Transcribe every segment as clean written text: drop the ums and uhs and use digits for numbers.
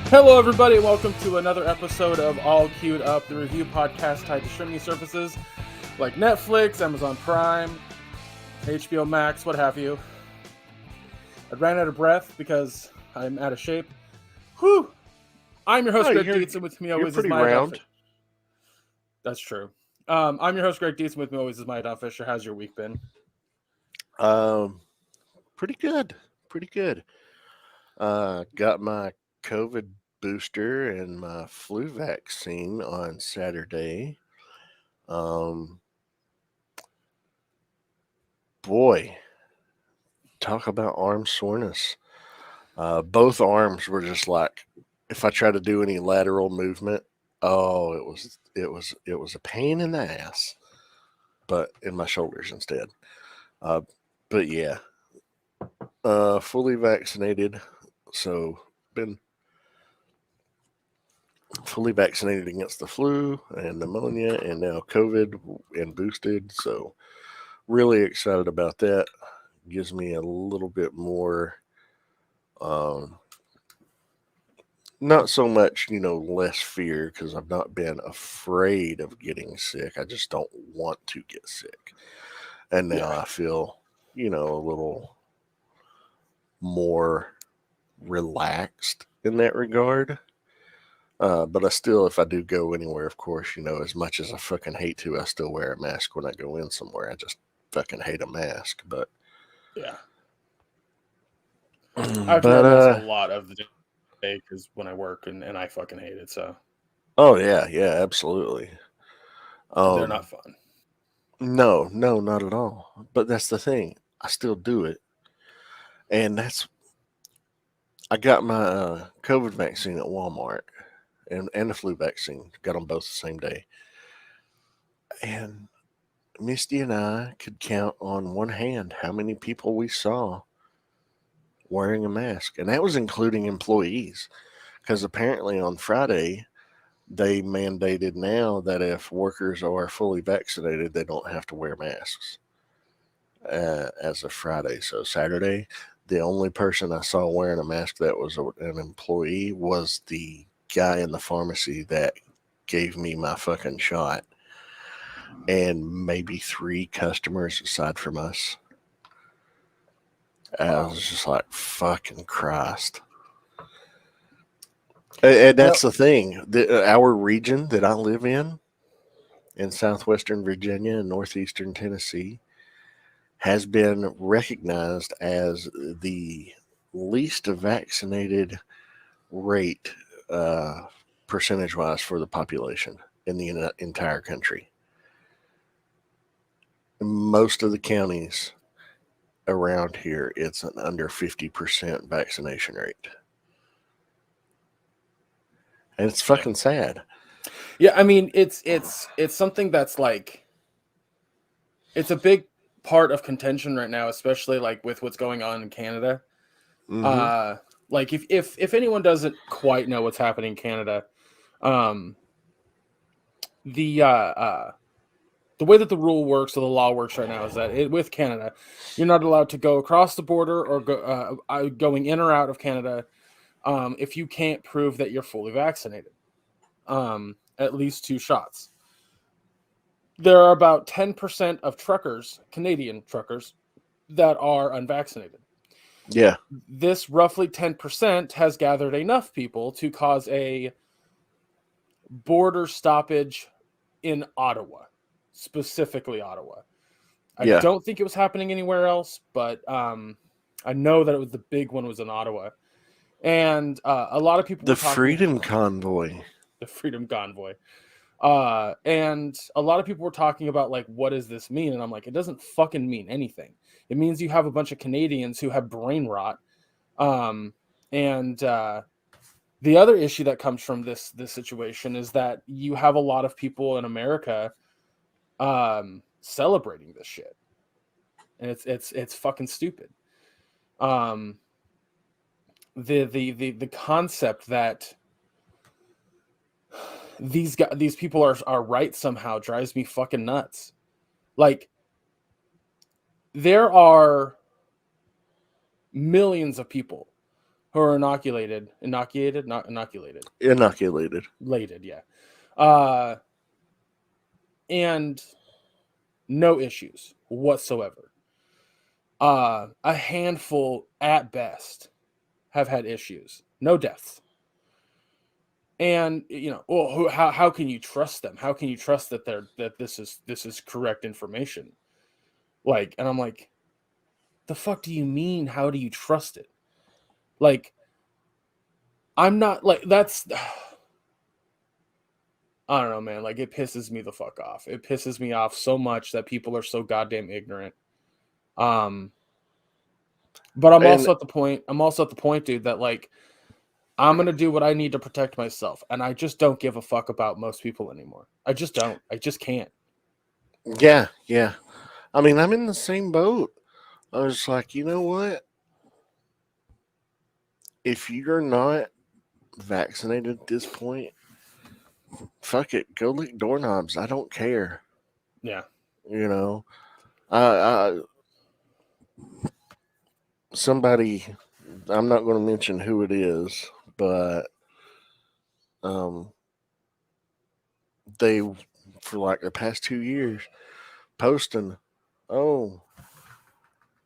Hello, everybody, and welcome to another episode of All Queued Up, the review podcast tied to streaming services like Netflix, Amazon Prime, HBO Max, what have you. I ran out of breath because I'm out of shape. Whew! I'm your host, Oh, Greg you're Dietz, and with me you're always is pretty Maya Don round. Fisher. That's true. I'm your host, Greg Dietz, and with me always is Maya Don Fisher. How's your week been? Um, Pretty good. Pretty good. Got my COVID booster and my flu vaccine on Saturday. Um, Boy, talk about arm soreness. Both arms were just like, if I tried to do any lateral movement, oh, it was a pain in the ass, but in my shoulders instead. Uh, but yeah, fully vaccinated, so been fully vaccinated against the flu and pneumonia and now COVID and boosted. So really excited about that. Gives me a little bit more, um, not so much, less fear because I've not been afraid of getting sick. I just don't want to get sick. And now Yeah. I feel, a little more relaxed in that regard. But I still, if I do go anywhere, of course, as much as I fucking hate to, I still wear a mask when I go in somewhere. I just fucking hate a mask. But, Yeah. I have to wear a but, mask a lot of the day because when I work, and I fucking hate it, so oh yeah, yeah, absolutely. they're not Um, fun. no, no, not at all. But that's the thing. I still do it, and I got my COVID vaccine at Walmart, and the flu vaccine. Got them both the same day, and Misty and I could count on one hand how many people we saw wearing a mask, and that was including employees. Because apparently on Friday they mandated now that if workers are fully vaccinated, they don't have to wear masks as of Friday. So Saturday, the only person I saw wearing a mask that was an employee was the guy in the pharmacy that gave me my fucking shot, and maybe three customers aside from us. I Wow. was just like, fucking Christ. And Well, that's the thing. Our region that I live in southwestern Virginia and northeastern Tennessee, has been recognized as the least vaccinated rate, uh, percentage wise, for the population in the entire country. Most of the counties around here, it's an under 50% vaccination rate. And it's yeah. fucking sad. Yeah, I mean it's something that's like it's a big part of contention right now, especially like with what's going on in Canada. Mm-hmm. Uh like if anyone doesn't quite know what's happening in Canada, um the the way that the rule works or the law works right now is that with Canada, you're not allowed to go across the border or going in or out of Canada if you can't prove that you're fully vaccinated. At least 2 shots. There are about 10% of truckers, Canadian truckers, that are unvaccinated. Yeah. This roughly 10% has gathered enough people to cause a border stoppage in Ottawa, specifically Ottawa. I Yeah. don't think it was happening anywhere else, but I know that it was the big one was in Ottawa. And a lot of people were The talking Freedom Convoy. the Freedom Convoy. And a lot of people were talking about like, what does this mean? And I'm like, it doesn't fucking mean anything. It means you have a bunch of Canadians who have brain rot. And the other issue that comes from this situation is that you have a lot of people in America celebrating this shit, and it's fucking stupid. Um, the concept that these people are right somehow drives me fucking nuts. Like, there are millions of people who are inoculated, not inoculated, Inoculated. lated, yeah. Uh, and no issues whatsoever. A handful at best have had issues, no deaths. And well, how can you trust them? How can you trust that this is correct information? Like, and I'm like, the fuck do you mean? How do you trust it? Like, I'm not like that's. I don't know, man. Like, it pisses me the fuck off. It pisses me off so much that people are so goddamn ignorant. But I'm And also at the point. I'm also at the point, dude, that like I'm gonna do what I need to protect myself, and I just don't give a fuck about most people anymore. I just don't. I just can't. yeah, yeah. I mean, I'm in the same boat. I was like, you know what? If you're not vaccinated at this point, fuck it. Go lick doorknobs. I don't care. Yeah. You know, I somebody. I'm not going to mention who it is, but um, they for like the past 2 years posting, oh,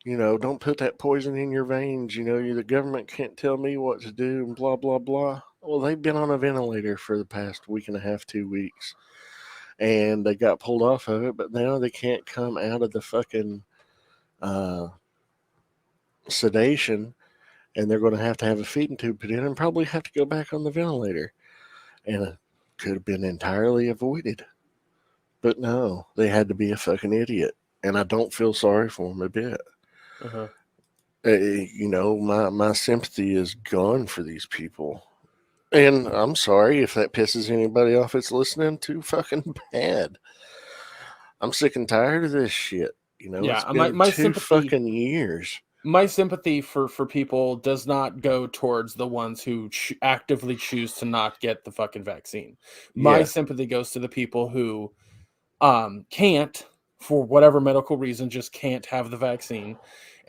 don't put that poison in your veins. The government can't tell me what to do and blah, blah, blah. Well, they've been on a ventilator for the past week and a half, 2 weeks, and they got pulled off of it, but now they can't come out of the fucking uh, sedation, and they're going to have a feeding tube put in and probably have to go back on the ventilator. And it could have been entirely avoided. But no, they had to be a fucking idiot. And I don't feel sorry for them a bit. Uh-huh. My sympathy is gone for these people. And I'm sorry if that pisses anybody off that's listening. Too fucking bad. I'm sick and tired of this shit. Yeah. It's My been my two sympathy. fucking years. My sympathy for people does not go towards the ones who actively choose to not get the fucking vaccine. My Yeah, sympathy goes to the people who can't, for whatever medical reason, just can't have the vaccine,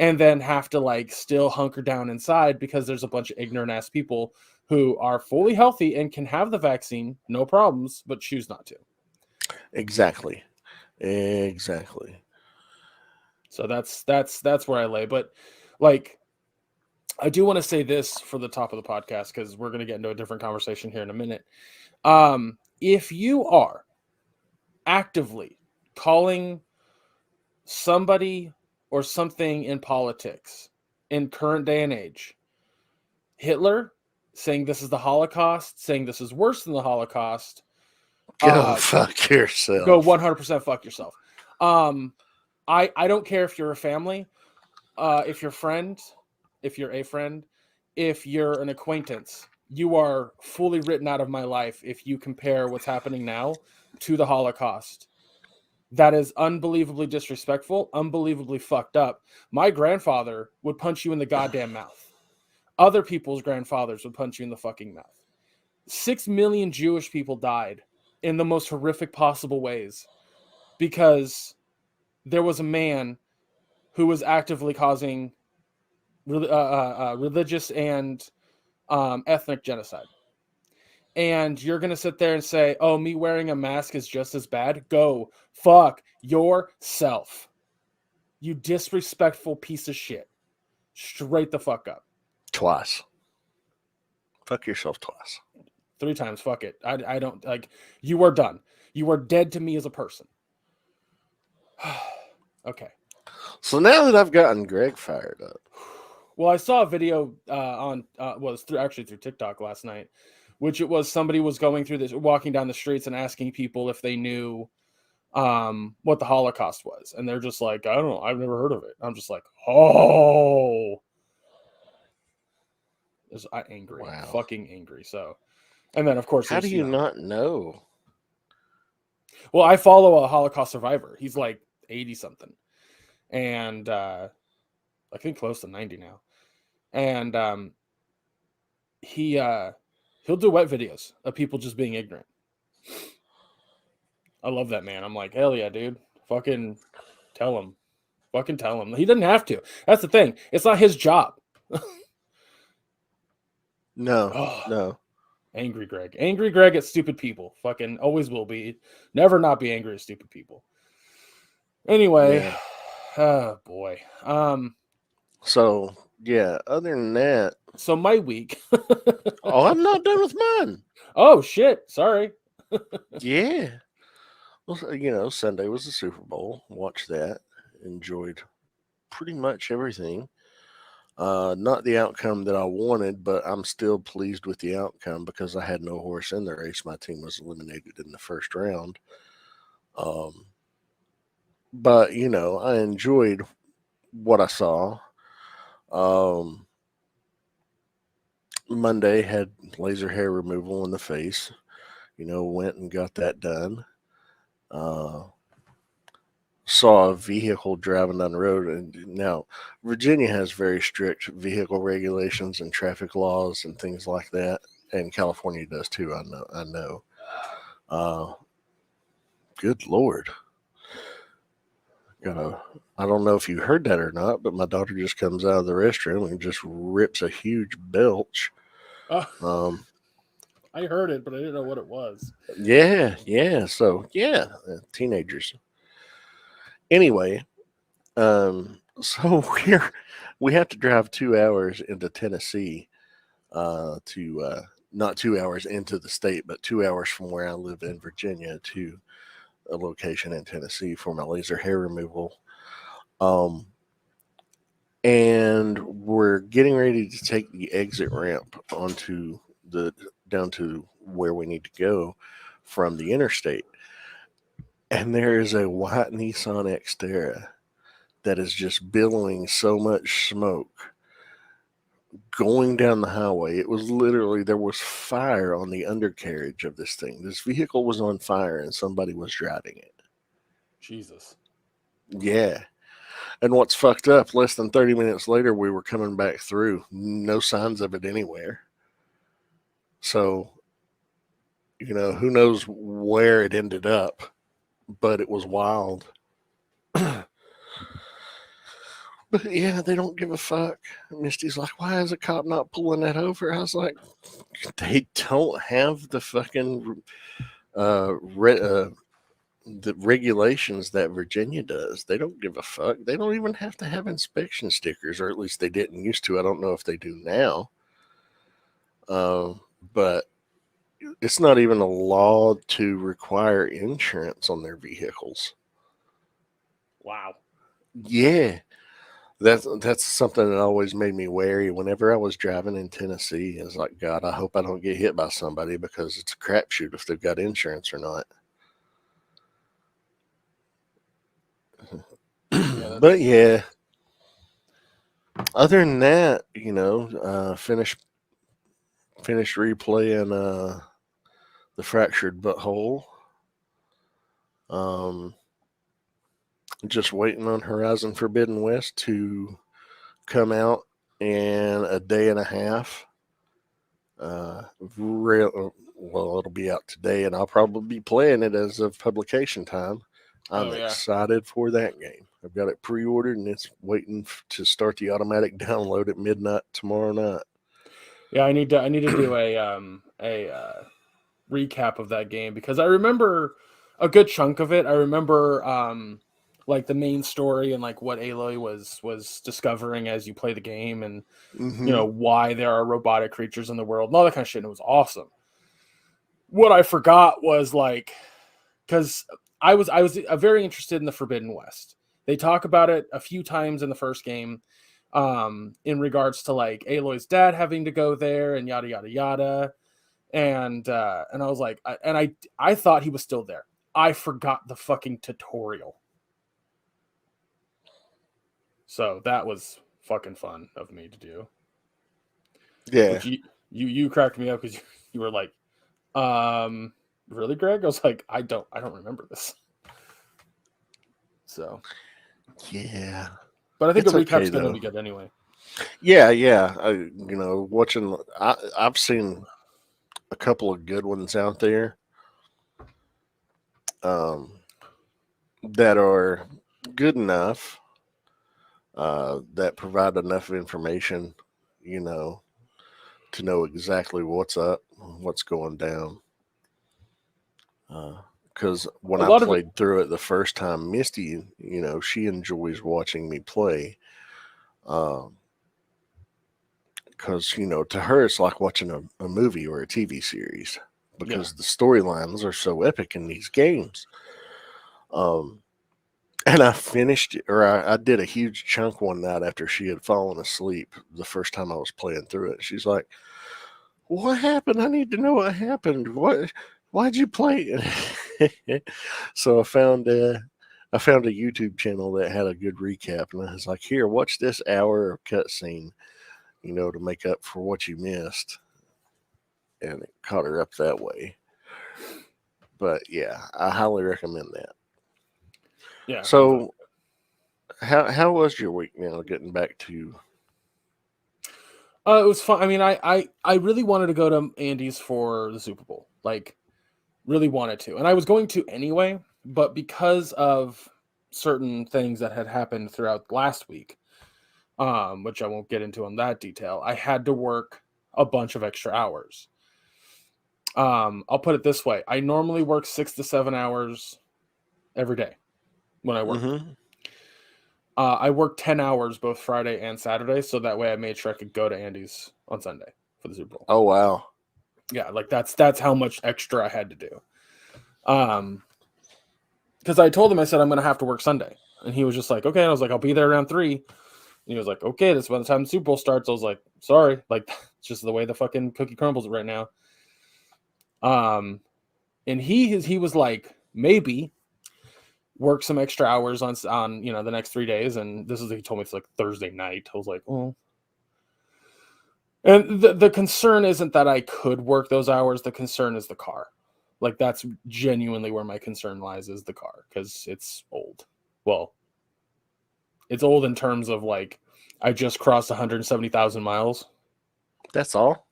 and then have to like still hunker down inside because there's a bunch of ignorant ass people who are fully healthy and can have the vaccine, no problems, but choose not to. exactly. Exactly. So that's where I lay. But like, I do want to say this for the top of the podcast because we're going to get into a different conversation here in a minute. If you are actively calling somebody or something in politics in current day and age Hitler, saying this is the Holocaust, saying this is worse than the Holocaust, Go uh, fuck go yourself. 100% fuck yourself. I don't care if you're a family, if you're friends, if you're a friend, if you're an acquaintance. You are fully written out of my life if you compare what's happening now to the Holocaust. That is unbelievably disrespectful, unbelievably fucked up. My grandfather would punch you in the goddamn mouth. Other people's grandfathers would punch you in the fucking mouth. 6 million Jewish people died in the most horrific possible ways because there was a man who was actively causing religious and ethnic genocide. And you're going to sit there and say, oh, me wearing a mask is just as bad? Go fuck yourself. You disrespectful piece of shit. Straight the fuck up. Twice. Fuck yourself twice. 3 times. Fuck it. I don't like. You are done. You are dead to me as a person. Okay. So now that I've gotten Greg fired up, Well, I saw a video through TikTok last night, which it was somebody was going through this, walking down the streets and asking people if they knew what the Holocaust was, and they're just like, I don't know, I've never heard of it. I'm just like, oh, I'm angry, wow. fucking angry. So, and then of course, How do you not know? Well, I follow a Holocaust survivor. He's like 80 something, and I think close to 90 now, and he'll do wet videos of people just being ignorant. I love that man. I'm like, hell yeah, dude. Fucking tell him. Fucking tell him. He doesn't have to. That's the thing. It's not his job. No, Oh, no. angry Greg. Angry Greg at stupid people. Fucking always will be. Never not be angry at stupid people. Anyway, Yeah. oh boy. So yeah. Other than that, So my week. oh, I'm not done with mine. Oh shit! Sorry. Yeah. Well, Sunday was the Super Bowl. Watched that. Enjoyed pretty much everything. Not the outcome that I wanted, but I'm still pleased with the outcome because I had no horse in the race. My team was eliminated in the first round. Um, but I enjoyed what I saw. Um, Monday had laser hair removal in the face. Went and got that done. Uh, Saw a vehicle driving down the road, and now Virginia has very strict vehicle regulations and traffic laws and things like that, and California does too. I know. Uh, Good Lord. Gotta, I don't know if you heard that or not, but my daughter just comes out of the restroom and just rips a huge belch. Oh, Um, I heard it, but I didn't know what it was. yeah. So yeah, teenagers. Anyway, so we have to drive 2 hours into Tennessee to not 2 hours into the state, but 2 hours from where I live in Virginia to a location in Tennessee for my laser hair removal. Um, and we're getting ready to take the exit ramp onto the down to where we need to go from the interstate. And there is a white Nissan Xterra that is just billowing so much smoke going down the highway. It was literally, there was fire on the undercarriage of this thing. This vehicle was on fire and somebody was driving it. Jesus. Yeah. And what's fucked up, less than 30 minutes later, we were coming back through. No signs of it anywhere. So, who knows where it ended up, but it was wild. But yeah, they don't give a fuck. Misty's like, why is a cop not pulling that over? I was like, they don't have the fucking the regulations that Virginia does. They don't give a fuck. They don't even have to have inspection stickers, or at least they didn't used to. I don't know if they do now. But it's not even a law to require insurance on their vehicles. Wow. Yeah. That's something that always made me wary whenever I was driving in Tennessee. It's like, God, I hope I don't get hit by somebody because it's a crapshoot if they've got insurance or not. Yeah, But that's yeah, other than that, finished replaying the Fractured Butthole. Um, just waiting on Horizon Forbidden West to come out in a day and a half. Well, it'll be out today, and I'll probably be playing it as of publication time. I'm oh yeah. excited for that game. I've got it pre-ordered, and it's waiting to start the automatic download at midnight tomorrow night. Yeah, I need to do a recap of that game because I remember a good chunk of it. I remember like the main story and like what Aloy was discovering as you play the game, and Mm-hmm. why there are robotic creatures in the world and all that kind of shit. And it was awesome. What I forgot was like, because I was very interested in the Forbidden West. They talk about it a few times in the first game, in regards to like Aloy's dad having to go there and yada yada yada. And I was like, I thought he was still there. I forgot the fucking tutorial. So that was fucking fun of me to do. Yeah, Which you cracked me up because you were like, really, Greg? I was like, I don't remember this. So, yeah. but I think a It's okay recap's going to though. be good anyway. Yeah. Watching. I've seen a couple of good ones out there. Um, that are good enough, that provide enough information, you know, to know exactly what's up, what's going down. Because when A I lot of it, played through it the first time, Misty, she enjoys watching me play. Because, to her, it's like watching a movie or a TV series because the storylines are so epic in these games. And I finished, or I did a huge chunk one night after she had fallen asleep the first time I was playing through it. She's like, "What happened? I need to know what happened. Why'd you play?" So I found a YouTube channel that had a good recap, and I was like, "Here, watch this hour of cutscene, to make up for what you missed." And it caught her up that way. But yeah, I highly recommend that. yeah. So, how was your week now? Getting back to It was fun. I mean, I really wanted to go to Andy's for the Super Bowl. Like, really wanted to. And I was going to anyway, but because of certain things that had happened throughout last week, which I won't get into in that detail, I had to work a bunch of extra hours. I'll put it this way. I normally work 6 to 7 hours every day when I work. Mm-hmm. I worked 10 hours both Friday and Saturday, so that way I made sure I could go to Andy's on Sunday for the Super Bowl. Oh wow. Yeah, like that's how much extra I had to do. Because I told him, I said I'm gonna have to work Sunday. And he was just like, okay. And I was like, I'll be there around 3. And he was like, okay, that's by the time the Super Bowl starts. I was like, sorry, like it's just the way the fucking cookie crumbles right now. And he was like, maybe work some extra hours on the next 3 days. And this is, he told me it's like Thursday night. I was like, oh. And the concern isn't that I could work those hours. The concern is the car. Like, that's genuinely where my concern lies, is the car, because it's old. Well, it's old in terms of, like, I just crossed 170,000 miles. That's all?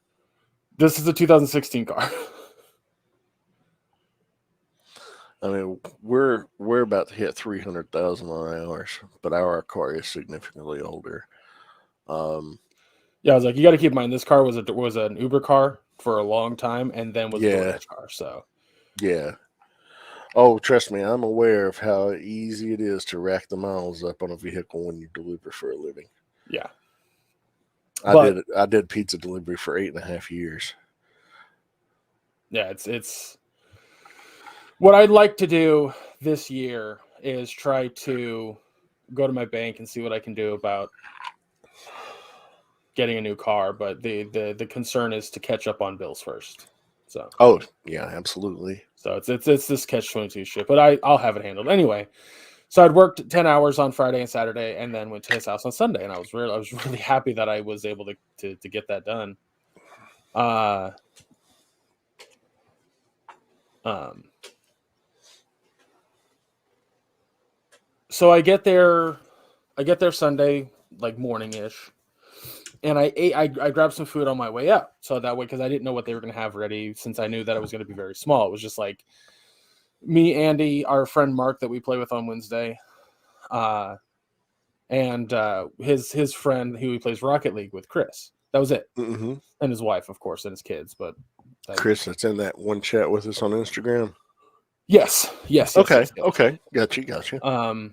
This is a 2016 car. I mean, we're about to hit 300,000 hours, but our car is significantly older. Yeah, I was like, you got to keep in mind, this car was an Uber car for a long time, and then was a DoorDash car. So yeah. Oh, trust me, I'm aware of how easy it is to rack the miles up on a vehicle when you deliver for a living. Yeah, I did pizza delivery for 8.5 years. Yeah, it's what I'd like to do this year is try to go to my bank and see what I can do about getting a new car. But the concern is to catch up on bills first. So yeah, absolutely. So it's this catch-22 shit, but I'll have it handled anyway. So I'd worked 10 hours on Friday and Saturday, and then went to his house on Sunday, and I was really happy that I was able to get that done. So I get there Sunday, like morning-ish, and I grabbed some food on my way up, so that way, because I didn't know what they were going to have ready, since I knew that it was going to be very small. It was just like me, Andy, our friend Mark that we play with on Wednesday, and his friend who he plays Rocket League with, Chris. That was it. Mm-hmm. And his wife, of course, and his kids. But Chris, that's in that one chat with us on Instagram. Yes. Okay. Yes. Okay. Gotcha.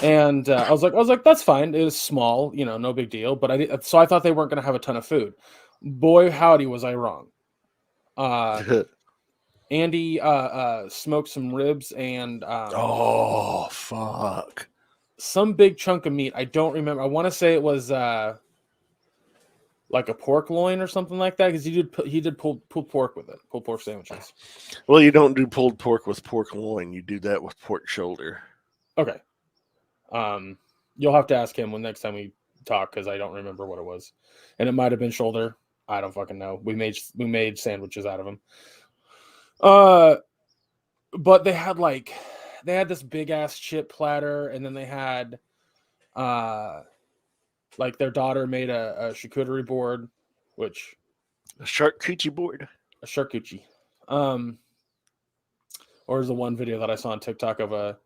And I was like, that's fine. It was small, no big deal. But I thought they weren't going to have a ton of food. Boy, howdy, was I wrong. Andy smoked some ribs and oh fuck, some big chunk of meat. I don't remember. I want to say it was like a pork loin or something like that, because he did pulled pork with it, pulled pork sandwiches. Well, you don't do pulled pork with pork loin. You do that with pork shoulder. Okay. You'll have to ask him when next time we talk, because I don't remember what it was, and it might have been shoulder. I don't fucking know. We made sandwiches out of them. But they had this big ass chip platter, and then they had like their daughter made a charcuterie board, which a charcuterie board. A charcuterie. Or there's the one video that I saw on TikTok of a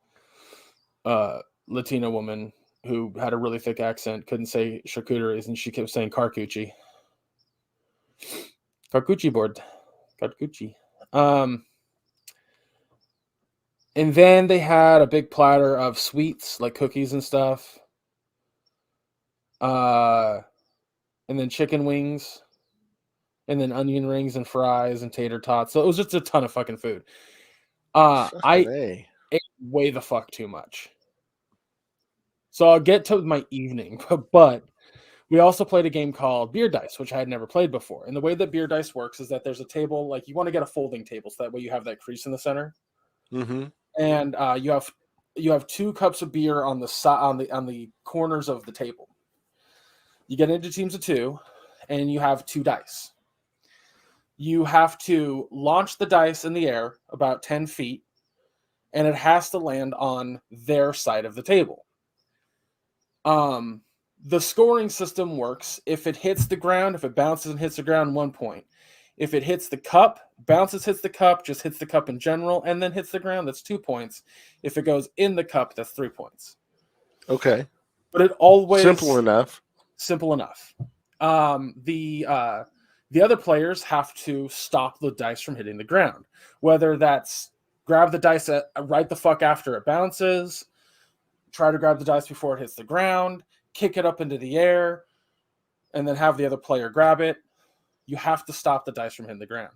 Latina woman who had a really thick accent, couldn't say charcuteries, and she kept saying carcucci. Charcuterie board. Charcuterie. And then they had a big platter of sweets, like cookies and stuff. And then chicken wings. And then onion rings and fries and tater tots. So it was just a ton of fucking food. I Fucking A. ate way the fuck too much. So I'll get to my evening, but we also played a game called Beer Dice, which I had never played before. And the way that Beer Dice works is that there's a table, like you want to get a folding table, so that way you have that crease in the center. Mm-hmm. And you have 2 cups of beer on the corners of the table. You get into teams of 2, and you have 2 dice. You have to launch the dice in the air about 10 feet, and it has to land on their side of the table. The scoring system works. If it hits the ground, if it bounces and hits the ground, 1 point. If it hits the cup, bounces, hits the cup, just hits the cup in general, and then hits the ground, that's 2 points. If it goes in the cup, that's 3 points. Okay. But it always Simple enough. Simple enough. The other players have to stop the dice from hitting the ground. Whether that's grab the dice right the fuck after it bounces, try to grab the dice before it hits the ground, kick it up into the air, and then have the other player grab it. You have to stop the dice from hitting the ground.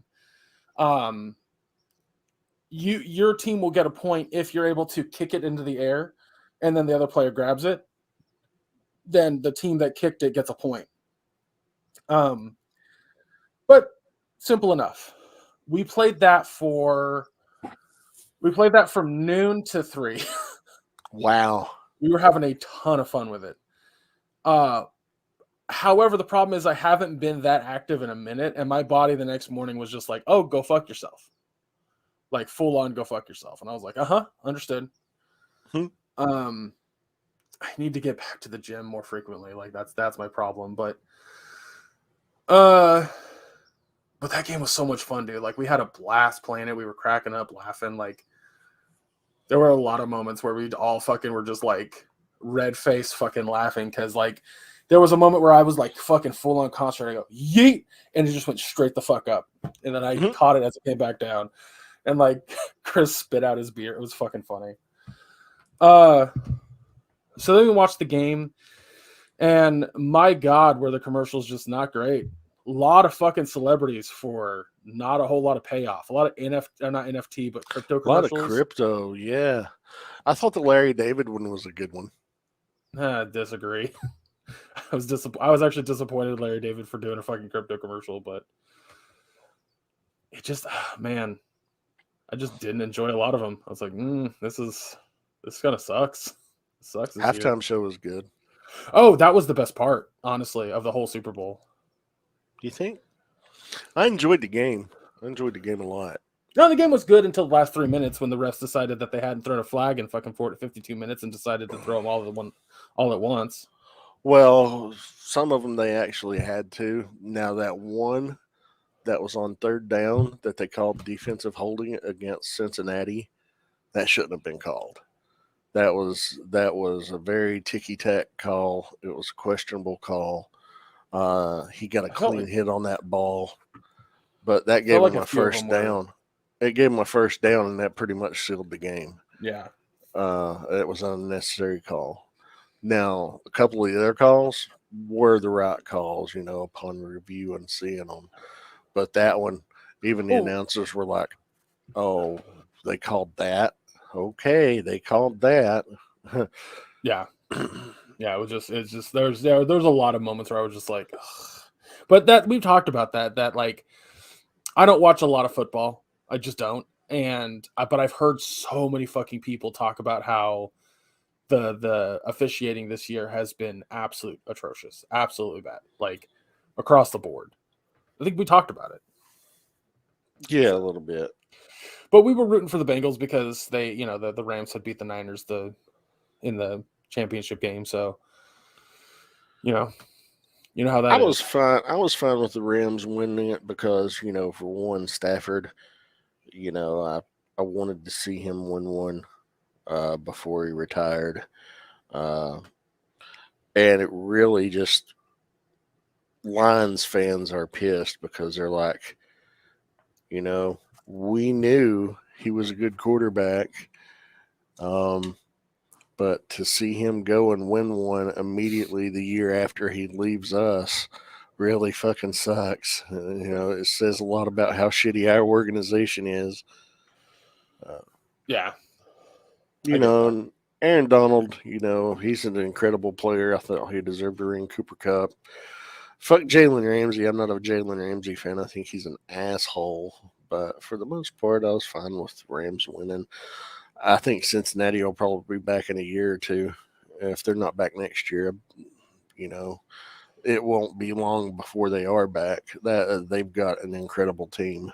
Your team will get a point if you're able to kick it into the air, and then the other player grabs it. Then the team that kicked it gets a point. But simple enough. We played that from noon to 3. Wow. We were having a ton of fun with it. However, the problem is I haven't been that active in a minute, and my body the next morning was just like, oh, go fuck yourself. Like, full on go fuck yourself. And I was like, understood. I need to get back to the gym more frequently. Like, that's my problem. But that game was so much fun, dude. Like, we had a blast playing it. We were cracking up, laughing. Like, there were a lot of moments where we all fucking were just like red face fucking laughing because like there was a moment where I was like fucking full on concentrating. I go yeet, and it just went straight the fuck up, and then I caught it as it came back down, and like Chris spit out his beer. It was fucking funny. So then we watched the game, and my God, were the commercials just not great. A lot of fucking celebrities for not a whole lot of payoff. A lot of not NFT, but crypto commercials. A lot of crypto, yeah. I thought the Larry David one was a good one. I disagree. I was actually disappointed in Larry David for doing a fucking crypto commercial, but it just, man, I just didn't enjoy a lot of them. I was like, this kind of sucks. It sucks. Halftime show was good. Oh, that was the best part, honestly, of the whole Super Bowl. Do you think? I enjoyed the game. I enjoyed the game a lot. No, the game was good until the last 3 minutes when the refs decided that they hadn't thrown a flag in fucking 52 minutes and decided to throw them all at once. Well, some of them they actually had to. Now that one that was on 3rd down that they called defensive holding against Cincinnati, that shouldn't have been called. That was a very ticky-tack call. It was a questionable call. He got a clean hit on that ball, but that gave him a first down. It gave him a first down, and that pretty much sealed the game. Yeah. It was an unnecessary call. Now, a couple of the other calls were the right calls, upon review and seeing them. But that one, even the announcers were like, oh, they called that? Okay, they called that. Yeah. Yeah, it's just there's a lot of moments where I was just like, ugh. But that we've talked about that like I don't watch a lot of football. I just don't. But I've heard so many fucking people talk about how the officiating this year has been absolutely atrocious, absolutely bad, like across the board. I think we talked about it. Yeah, a little bit. But we were rooting for the Bengals because they, the Rams had beat the Niners in the championship game. So, you know how that is. I was fine with the Rams winning it because, for one, Stafford, I wanted to see him win one before he retired. And it really just Lions fans are pissed because they're like, we knew he was a good quarterback, but to see him go and win one immediately the year after he leaves us really fucking sucks. It says a lot about how shitty our organization is. Yeah, You I get know, that. and Aaron Donald, he's an incredible player. I thought he deserved to ring Cooper Cup. Fuck Jalen Ramsey. I'm not a Jalen Ramsey fan. I think he's an asshole. But for the most part, I was fine with the Rams winning. I think Cincinnati will probably be back in a year or two. If they're not back next year, you know, it won't be long before they are back. That they've got an incredible team.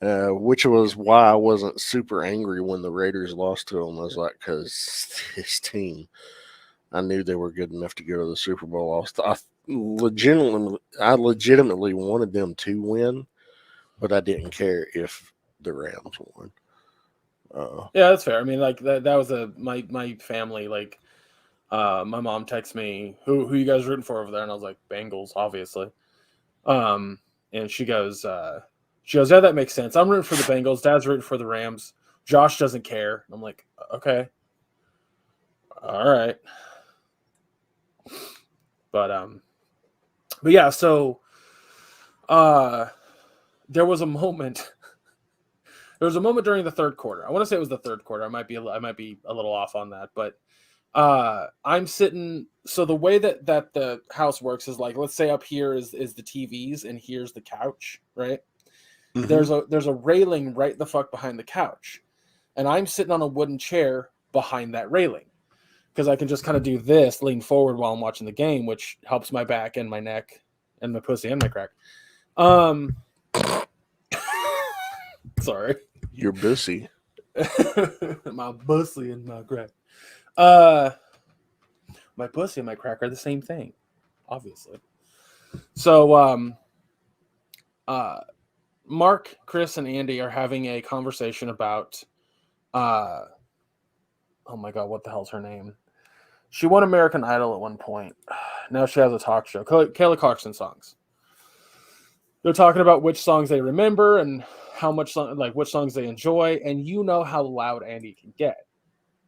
Which was why I wasn't super angry when the Raiders lost to them. I was like, because this team, I knew they were good enough to go to the Super Bowl. I legitimately wanted them to win, but I didn't care if the Rams won. Yeah, that's fair. I mean, like that was my family, like my mom texts me, who you guys rooting for over there? And I was like, Bengals, obviously. Um and she goes, yeah, that makes sense. I'm rooting for the Bengals, Dad's rooting for the Rams. Josh doesn't care. I'm like, okay. All right. But yeah, so uh there was a moment there was a moment during the third quarter. I want to say it was the third quarter. I might be a little off on that, but I'm sitting. So the way that the house works is like, let's say up here is the TVs and here's the couch, right? Mm-hmm. There's a railing right the fuck behind the couch, and I'm sitting on a wooden chair behind that railing because I can just kind of do this, lean forward while I'm watching the game, which helps my back and my neck and my pussy and my crack. Um, sorry, You're bussy. my pussy and my crack. Uh, my pussy and my crack are the same thing, obviously. So, uh, Mark, Chris, and Andy are having a conversation about, uh, oh my god, what the hell's her name? She won American Idol at one point. Now she has a talk show. Kayla Clarkson songs. They're talking about which songs they remember and how much, like which songs they enjoy, and you know how loud Andy can get.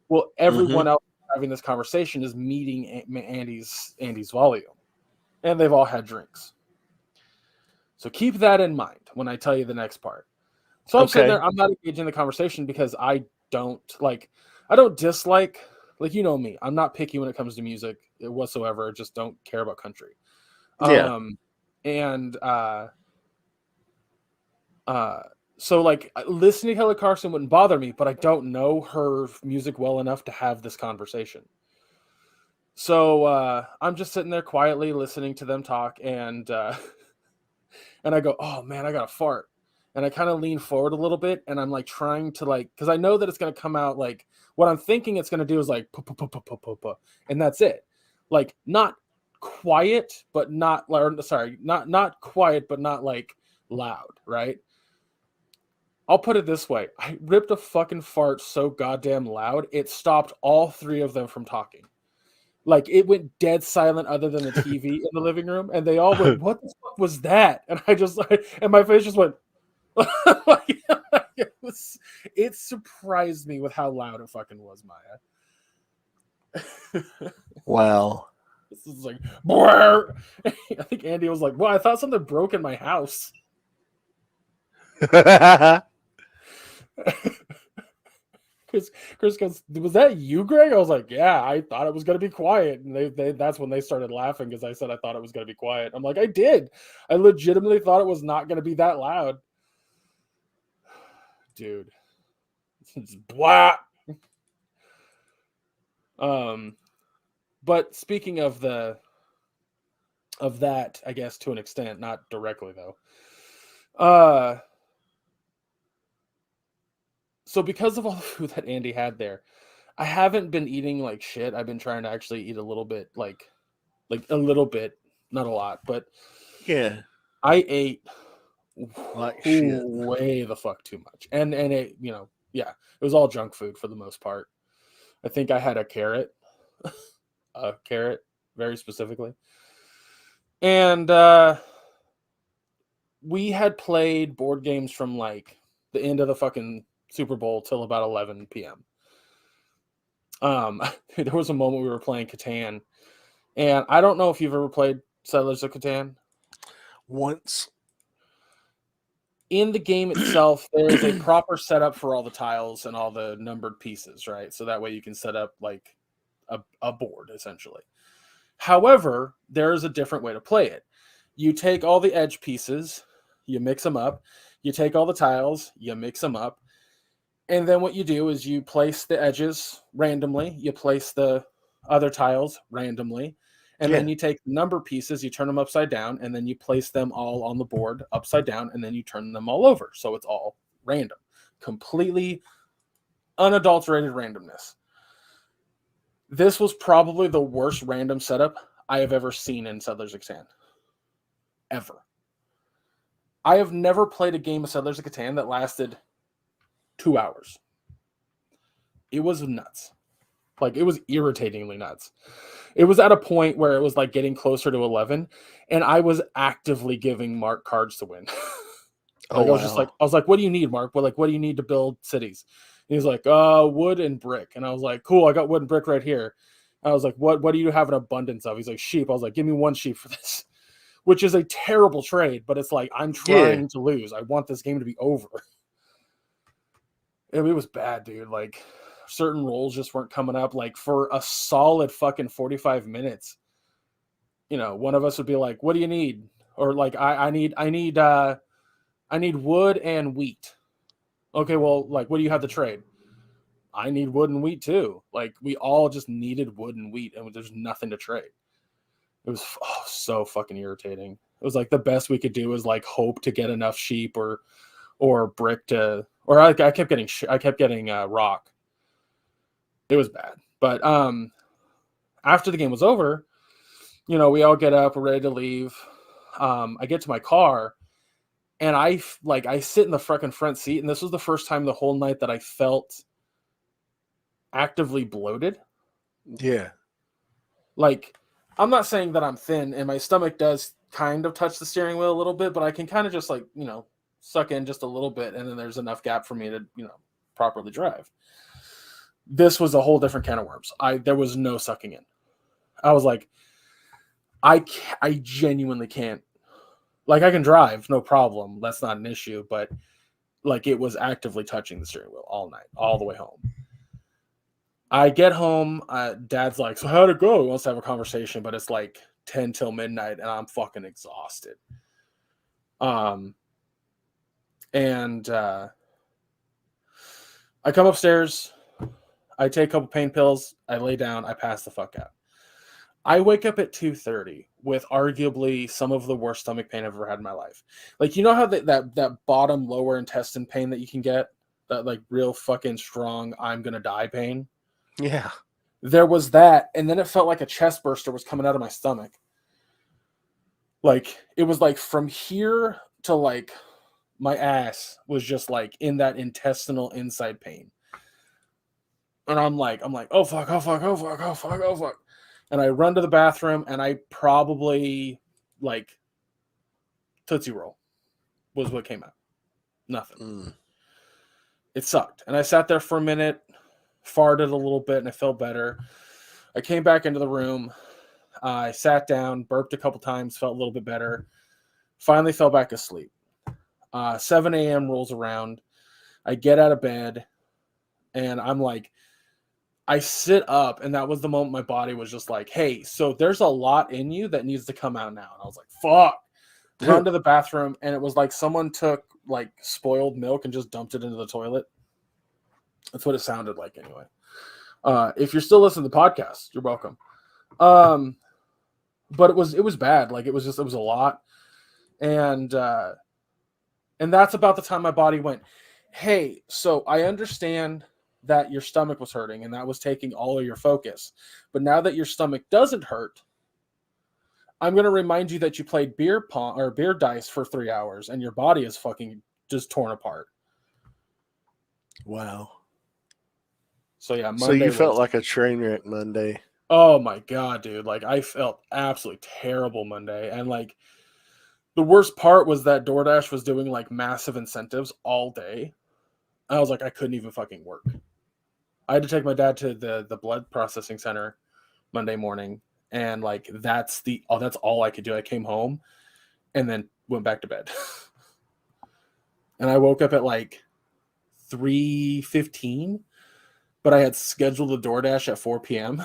Well, Mm-hmm. everyone else having this conversation is meeting Andy's volume, and they've all had drinks. So keep that in mind when I tell you the next part. So I'm sitting Okay. there, I'm not engaging in the conversation because I don't dislike, like, you know me, I'm not picky when it comes to music whatsoever. I just don't care about country. Yeah. Um, and uh, so like listening to Kelly Clarkson wouldn't bother me, but I don't know her music well enough to have this conversation. So I'm just sitting there quietly listening to them talk, and I go, oh man, I got to fart. And I kind of lean forward a little bit, and I'm like trying to like, because I know that it's going to come out like what I'm thinking it's going to do is like, and that's it. Like not quiet, but not, or, sorry, not quiet, but not like loud, right? I'll put it this way: I ripped a fucking fart so goddamn loud it stopped all three of them from talking. Like it went dead silent other than the TV in the living room, and they all went, "What the fuck was that?" And I just and my face just went. Like, it surprised me with how loud it fucking was, Maya. Wow. This is like, Brr! I think Andy was like, "Well, I thought something broke in my house." Chris goes, "Was that you, Greg?" I was like, "Yeah, I thought it was gonna be quiet," and they that's when they started laughing because I said I thought it was gonna be quiet. I'm like, I did. I legitimately thought it was not gonna be that loud, dude. It's blah. Um, but speaking of that, I guess to an extent, not directly though. Uh, so because of all the food that Andy had there, I haven't been eating like shit. I've been trying to actually eat a little bit, like a little bit, not a lot, but Yeah. I ate Like shit. way the fuck too much, and it, yeah, it was all junk food for the most part. I think I had a carrot, very specifically. And we had played board games from like the end of the fucking Super Bowl till about 11 p.m. There was a moment we were playing Catan, and I don't know if you've ever played Settlers of Catan. Once. In the game itself, there is a proper setup for all the tiles and all the numbered pieces, right? So that way you can set up like a board, essentially. However, there is a different way to play it. You take all the edge pieces, you mix them up. You take all the tiles, you mix them up. And then what you do is you place the edges randomly, you place the other tiles randomly, and then you take the number pieces, you turn them upside down, and then you place them all on the board upside down, and then you turn them all over. So it's all random. Completely unadulterated randomness. This was probably the worst random setup I have ever seen in Settlers of Catan. Ever. I have never played a game of Settlers of Catan that lasted 2 hours. It was nuts. Like, it was irritatingly nuts. It was at a point where it was like getting closer to 11, and I was actively giving Mark cards to win. I was like, what do you need, Mark? Well, like, what do you need to build cities? And he's like, wood and brick. And I was like, cool, I got wood and brick right here. I was like, what do you have an abundance of? He's like, sheep. I was like, give me 1 sheep for this, which is a terrible trade, but it's like, I'm trying to lose. I want this game to be over. And it was bad, dude. Like, certain rolls just weren't coming up. Like, for a solid fucking 45 minutes, you know, one of us would be like, what do you need? Or like, I need wood and wheat. Okay, well, like, what do you have to trade? I need wood and wheat too. Like, we all just needed wood and wheat, and there's nothing to trade. It was so fucking irritating. It was like the best we could do was like hope to get enough sheep or brick to, or I kept getting rock. It was bad. But after the game was over, you know, we all get up, we're ready to leave. I get to my car, and I sit in the fucking front seat, and this was the first time the whole night that I felt actively bloated. Yeah. Like, I'm not saying that I'm thin, and my stomach does kind of touch the steering wheel a little bit, but I can kind of just, like, you know, suck in just a little bit, and then there's enough gap for me to, you know, properly drive. This was a whole different can of worms. There was no sucking in. I was like, I genuinely can't. Like, I can drive, no problem. That's not an issue, but like, it was actively touching the steering wheel all night, all the way home. I get home, Dad's like, so how'd it go? He wants to have a conversation, but it's like 10 till midnight, and I'm fucking exhausted. And I come upstairs, I take a couple pain pills, I lay down, I pass the fuck out. I wake up at 2:30 with arguably some of the worst stomach pain I've ever had in my life. Like, you know how that bottom lower intestine pain that you can get? That, like, real fucking strong, I'm gonna die pain? Yeah. There was that, and then it felt like a chest burster was coming out of my stomach. Like, it was like from here to like my ass was just like in that intestinal inside pain. And I'm like, oh fuck. And I run to the bathroom, and I probably, like, Tootsie Roll was what came out. Nothing. It sucked. And I sat there for a minute, farted a little bit, and I felt better. I came back into the room. I sat down, burped a couple times, felt a little bit better. Finally fell back asleep. 7 a.m. rolls around. I get out of bed, and I'm like, I sit up, and that was the moment my body was just like, hey, so there's a lot in you that needs to come out now. And I was like, fuck. Run to the bathroom, and it was like someone took, like, spoiled milk and just dumped it into the toilet. That's what it sounded like anyway. If you're still listening to the podcast, you're welcome. But it was bad. Like, it was a lot. And that's about the time my body went, hey, so I understand that your stomach was hurting and that was taking all of your focus. But now that your stomach doesn't hurt, I'm going to remind you that you played beer pong or beer dice for 3 hours and your body is fucking just torn apart. Wow. So yeah, Monday. So you felt like a train wreck Monday. Oh my god, dude! Like I felt absolutely terrible Monday, and like the worst part was that DoorDash was doing like massive incentives all day. I was like, I couldn't even fucking work. I had to take my dad to the blood processing center Monday morning, and like that's all I could do. I came home and then went back to bed, and I woke up at like 3:15, but I had scheduled the DoorDash at 4 p.m.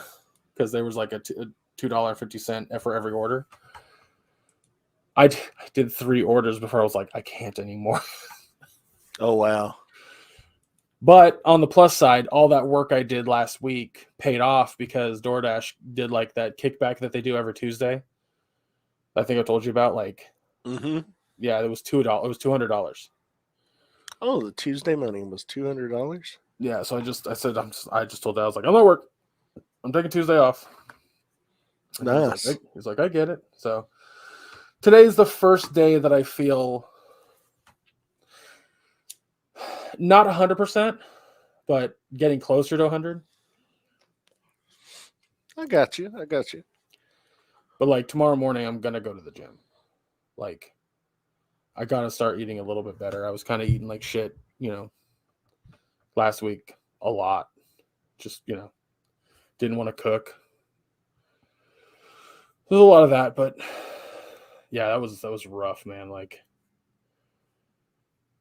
because there was like a $2.50 for every order. I did 3 orders before I was like, I can't anymore. Oh wow. But on the plus side, all that work I did last week paid off because DoorDash did like that kickback that they do every Tuesday. I think I told you about. Like, Mm-hmm. yeah, it was $2. It was $200. Oh, the Tuesday money was $200. Yeah, so I just told Dad, I was like, I'm at work. I'm taking Tuesday off. And Nice. he's like, I get it. So today's the first day that I feel not 100%, but getting closer to 100. I got you. I got you. But like tomorrow morning, I'm gonna go to the gym. Like, I gotta start eating a little bit better. I was kind of eating like shit, last week a lot. Just didn't want to cook. There's a lot of that, but yeah, that was rough, man. Like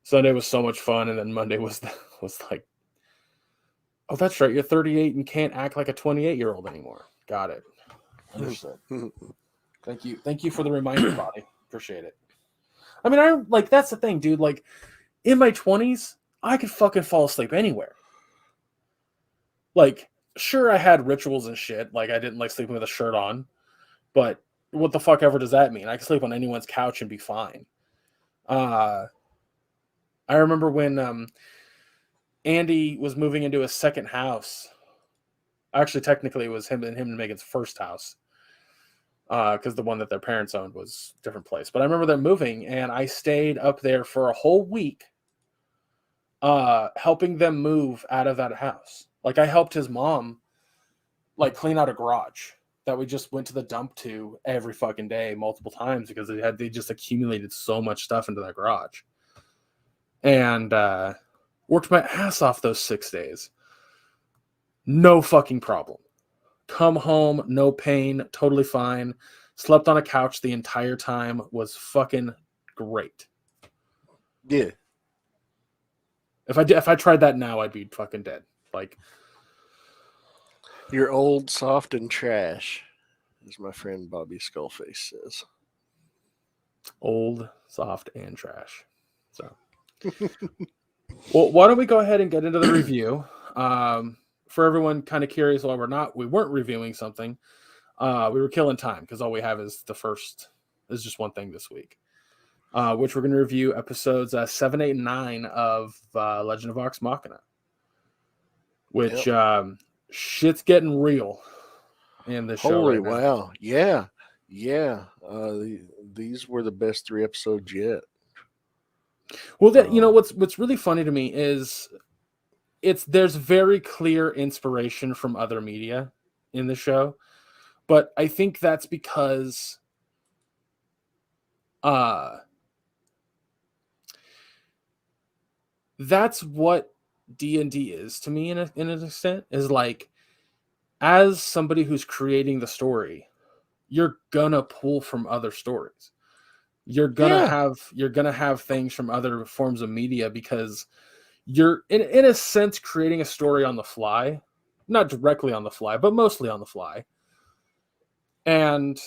Sunday was so much fun, and then Monday was like, oh, that's right, you're 38 and can't act like a 28-year-old anymore. Got it. Understood. Thank you for the reminder, body. Appreciate it. I mean, I like that's the thing, dude. Like in my 20s, I could fucking fall asleep anywhere. Like, sure, I had rituals and shit. Like, I didn't like sleeping with a shirt on, but what the fuck ever does that mean? I can sleep on anyone's couch and be fine. I remember when Andy was moving into his second house. Actually, technically, it was him and Megan's first house, because the one that their parents owned was a different place. But I remember them moving, and I stayed up there for a whole week, helping them move out of that house. Like, I helped his mom like clean out a garage that we just went to the dump to every fucking day, multiple times, because they just accumulated so much stuff into that garage, and worked my ass off those 6 days. No fucking problem. Come home, no pain, totally fine. Slept on a couch the entire time, was fucking great. Yeah. If I tried that now, I'd be fucking dead. Like, You're old, soft, and trash, as my friend Bobby Skullface says. old, soft, and trash. So, well, why don't we go ahead and get into the review? For everyone kind of curious why we weren't reviewing something. We were killing time because all we have is just one thing this week, which we're going to review episodes 7, 8, and 9 of Legend of Vox Machina, which shit's getting real in this show Holy right now. wow. Yeah. Yeah. These were the best 3 episodes yet. Well, what's really funny to me is there's very clear inspiration from other media in the show, but I think that's because that's what D&D is to me in an extent, is like, as somebody who's creating the story, you're gonna pull from other stories. You're gonna have things from other forms of media because you're in a sense creating a story on the fly, not directly on the fly, but mostly on the fly. And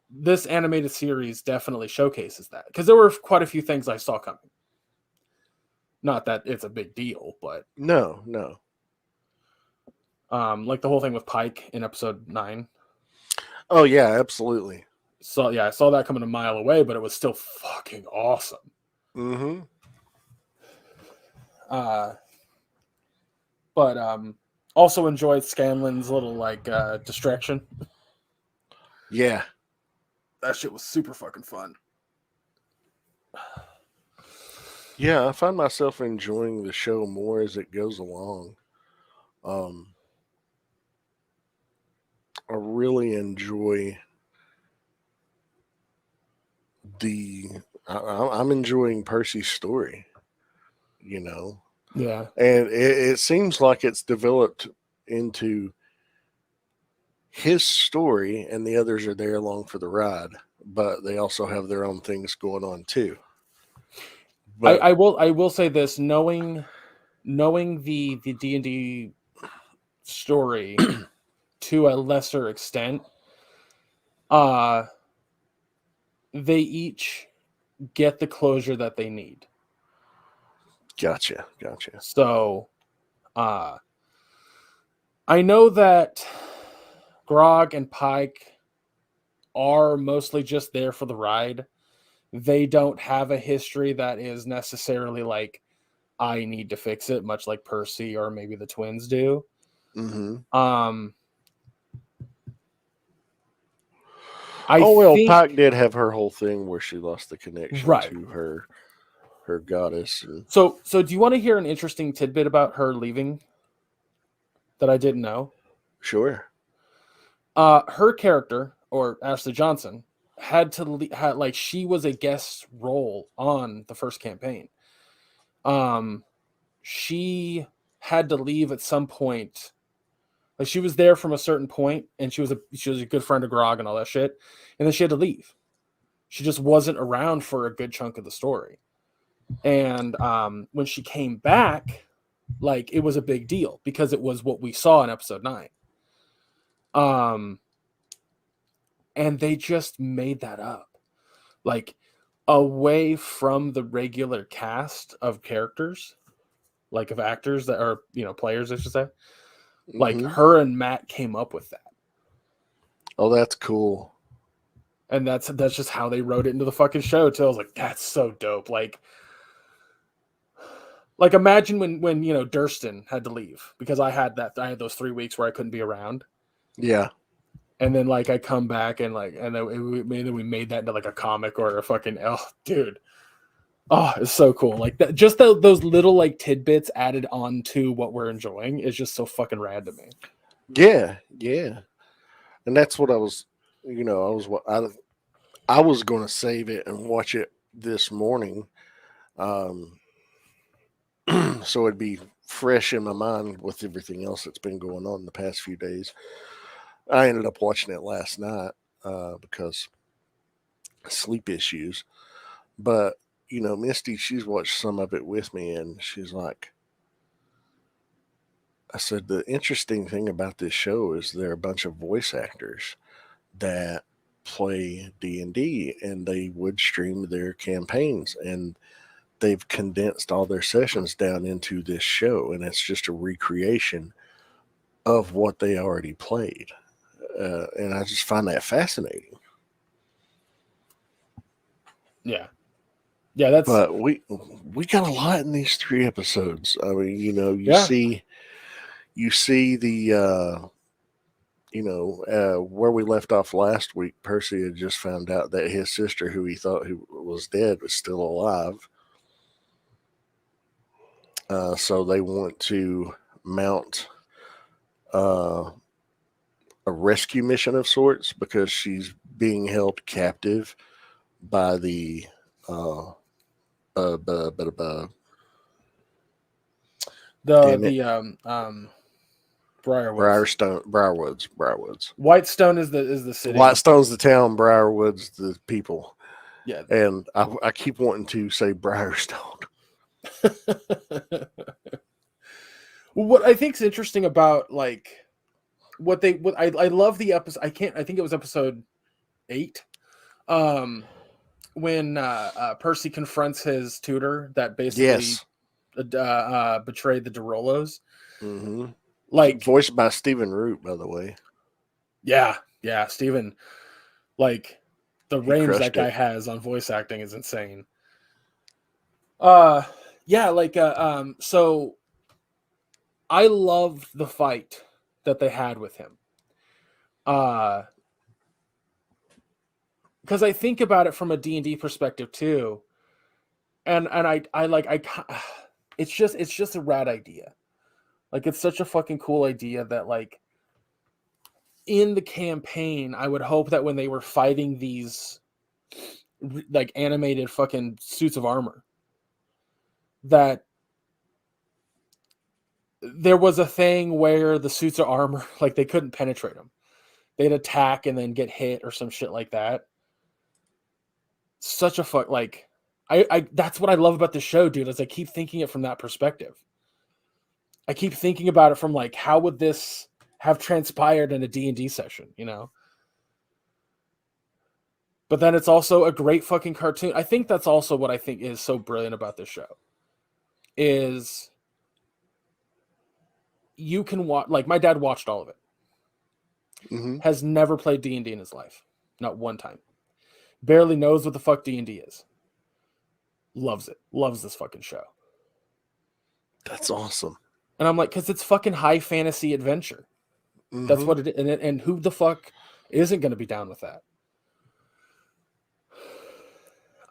this animated series definitely showcases that, because there were quite a few things I saw coming. Not that it's a big deal, but No. like the whole thing with Pike in episode 9. Oh yeah, absolutely. So yeah, I saw that coming a mile away, but it was still fucking awesome. Mm-hmm. But also enjoyed Scanlan's little like distraction. Yeah. That shit was super fucking fun. Yeah, I find myself enjoying the show more as it goes along. really enjoy I'm enjoying Percy's story, you know, Yeah. and it seems like it's developed into his story, and the others are there along for the ride, but they also have their own things going on too. But I will say this, knowing the D&D story to a lesser extent, they each get the closure that they need. gotcha. So, I know that Grog and Pike are mostly just there for the ride. They don't have a history that is necessarily like, I need to fix it, much like Percy or maybe the twins do. Mm-hmm. I Well, think Pike did have her whole thing where she lost the connection right. to her goddess. And... So do you want to hear an interesting tidbit about her leaving that I didn't know? Sure. Her character, or Ashley Johnson, had to like, she was a guest role on the first campaign. She had to leave at some point. Like, she was there from a certain point, and she was a good friend of Grog and all that shit, and then she had to leave. She just wasn't around for a good chunk of the story. And when she came back, like, it was a big deal because it was what we saw in episode 9. And they just made that up, like, away from the regular cast of characters, like of actors that are, players, I should say. Like, Mm-hmm. her and Matt came up with that. Oh, that's cool. And that's just how they wrote it into the fucking show too. I was like, that's so dope. Like imagine when Durston had to leave, because I had those 3 weeks where I couldn't be around. Yeah. And then, like, I come back and then we made that into like a comic or a fucking, oh dude. Oh, it's so cool. Like that, just those little like tidbits added on to what we're enjoying is just so fucking rad to me. Yeah. And that's what I was, I was going to save it and watch it this morning, so it'd be fresh in my mind with everything else that's been going on the past few days. I ended up watching it last night because sleep issues. But, Misty, she's watched some of it with me, and she's like, I said, the interesting thing about this show is there are a bunch of voice actors that play D&D, and they would stream their campaigns, and they've condensed all their sessions down into this show, and it's just a recreation of what they already played. And I just find that fascinating. Yeah, that's. But we got a lot in these 3 episodes. I mean, you see the where we left off last week. Percy had just found out that his sister, who he thought who was dead, was still alive. So they want to mount a rescue mission of sorts because she's being held captive by the Briarwoods. Whitestone is the city. Whitestone's the town, Briarwood's the people. Yeah. And I keep wanting to say Briarstone. What I think is interesting about, like, what I love the episode. I think it was episode 8. When Percy confronts his tutor that basically betrayed the Derolos. Mm-hmm. Like, voiced by Stephen Root, by the way. Yeah, Stephen. Like, the range that guy has on voice acting is insane. So I loved the fight that they had with him. Because I think about it from a D&D perspective too. And it's just a rad idea. Like, it's such a fucking cool idea that, like, in the campaign, I would hope that when they were fighting these like animated fucking suits of armor, that there was a thing where the suits of armor, like they couldn't penetrate them. They'd attack and then get hit or some shit like that. Such a fuck, like, I that's what I love about the show, dude, is I keep thinking it from that perspective. I keep thinking about it from like, how would this have transpired in a D&D session, you know? But then it's also a great fucking cartoon. I think that's also what I think is so brilliant about this show. Is you can watch, like my dad watched all of it. Mm-hmm. Has never played D&D in his life. Not one time. Barely knows what the fuck D&D is. Loves it. Loves this fucking show. That's awesome. And I'm like, because it's fucking high fantasy adventure. Mm-hmm. That's what it is. And who the fuck isn't going to be down with that?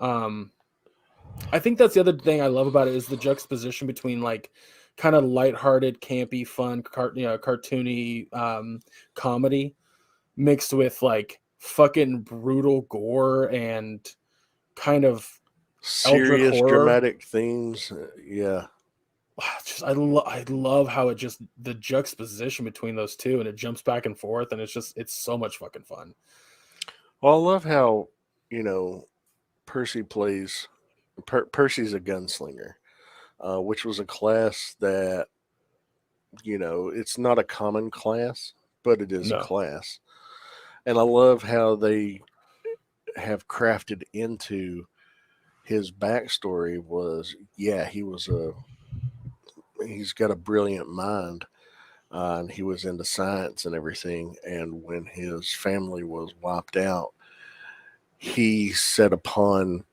I think that's the other thing I love about it is the juxtaposition between like kind of lighthearted, campy, fun, cartoony comedy mixed with like fucking brutal gore and kind of serious horror. dramatic themes. Yeah. Just I love how it just the juxtaposition between those two, and it jumps back and forth, and it's so much fucking fun. Well, I love how, you know, Percy's a gunslinger, which was a class that, you know, it's not a common class, but it is a class. And I love how they have crafted into his backstory was, yeah, he's got a brilliant mind, and he was into science and everything. And when his family was wiped out, he set upon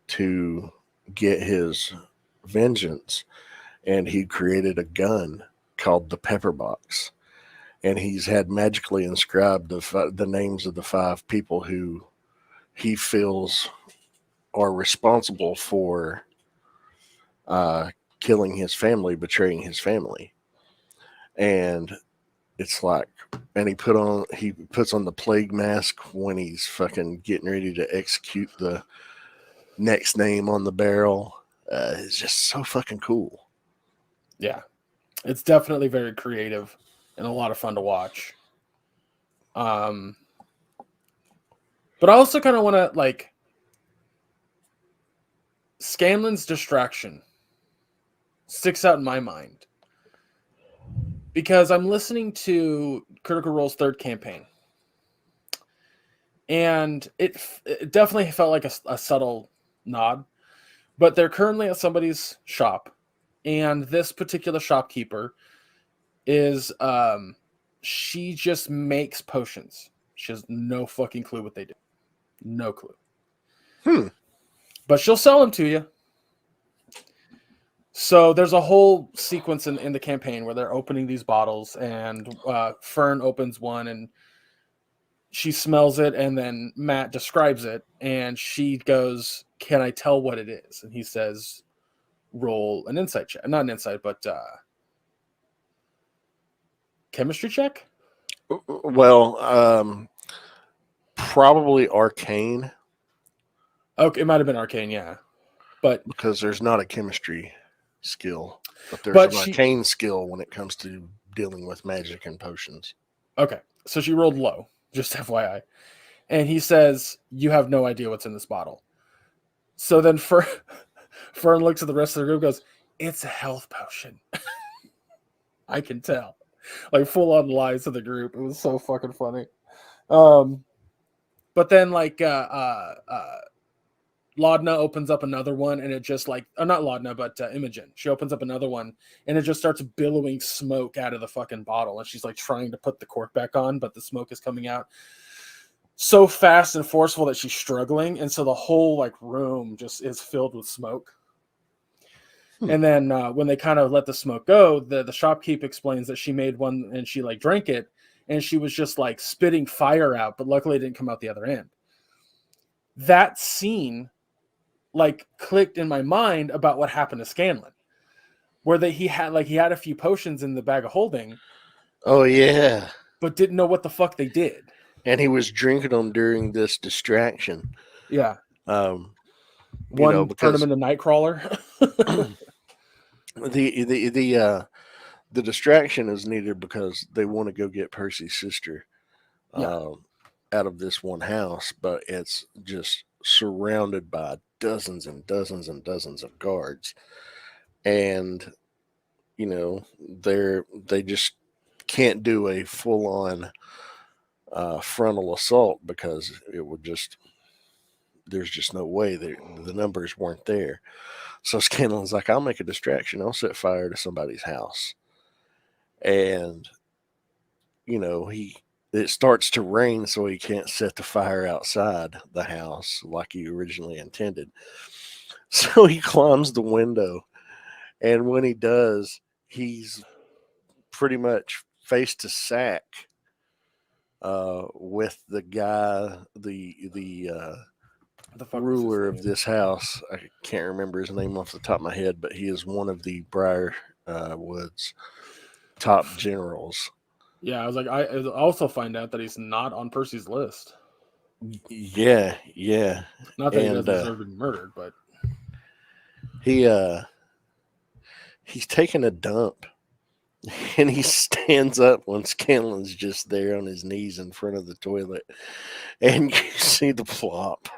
to get his vengeance, and he created a gun called the Pepper Box. And he's had magically inscribed the names of the 5 people who he feels are responsible for killing his family, betraying his family. And it's like, and he puts on the plague mask when he's fucking getting ready to execute the next name on the barrel. It's just so fucking cool. Yeah, it's definitely very creative and a lot of fun to watch. But I also kind of want to like Scanlan's distraction sticks out in my mind because I'm listening to Critical Role's 3rd campaign, and it definitely felt like a subtle nod. But they're currently at somebody's shop, and this particular shopkeeper is she just makes potions. She has no fucking clue what they do. No clue. But she'll sell them to you. So there's a whole sequence in the campaign where they're opening these bottles, and Fern opens one and she smells it, and then Matt describes it, and she goes, "Can I tell what it is?" And he says, "Roll an insight check." Not an insight, but chemistry check? Well, probably arcane. Okay, it might have been arcane, yeah. But because there's not a chemistry skill, but there's an arcane skill when it comes to dealing with magic and potions. Okay, so she rolled low, just FYI. And he says, "You have no idea what's in this bottle." So then Fern looks at the rest of the group and goes, "It's a health potion." I can tell. Like full on lies to the group. It was so fucking funny. But then like Laudna opens up another one, and it just like, not Laudna, but Imogen. She opens up another one, and it just starts billowing smoke out of the fucking bottle. And she's like trying to put the cork back on, but the smoke is coming out so fast and forceful that she's struggling. And so the whole like room just is filled with smoke. And then when they kind of let the smoke go, the shopkeep explains that she made one and she like drank it, and she was just like spitting fire out, but luckily it didn't come out the other end. That scene like clicked in my mind about what happened to Scanlan, where he had a few potions in the bag of holding. Oh yeah. but didn't know what the fuck they did. And he was drinking them during this distraction. Yeah. Um, One turned him because into Nightcrawler. the distraction is needed because they want to go get Percy's sister Yeah. out of this one house, but it's just surrounded by dozens and dozens and dozens of guards, and they just can't do a full on frontal assault because it would just there's just no way the numbers weren't there. So Scanlan's like, I'll make a distraction. I'll set fire to somebody's house. And, it starts to rain, so he can't set the fire outside the house like he originally intended. So he climbs the window. And when he does, he's pretty much face to sack with the guy, The fuck was his ruler of name? this house. I can't remember his name off the top of my head, but he is one of the Briar Woods top generals. Yeah, I was like, I also find out that he's not on Percy's list. Yeah. Not that he And doesn't deserve to be murdered, but he's taking a dump, and he stands up when Scanlan's just there on his knees in front of the toilet, and you see the plop.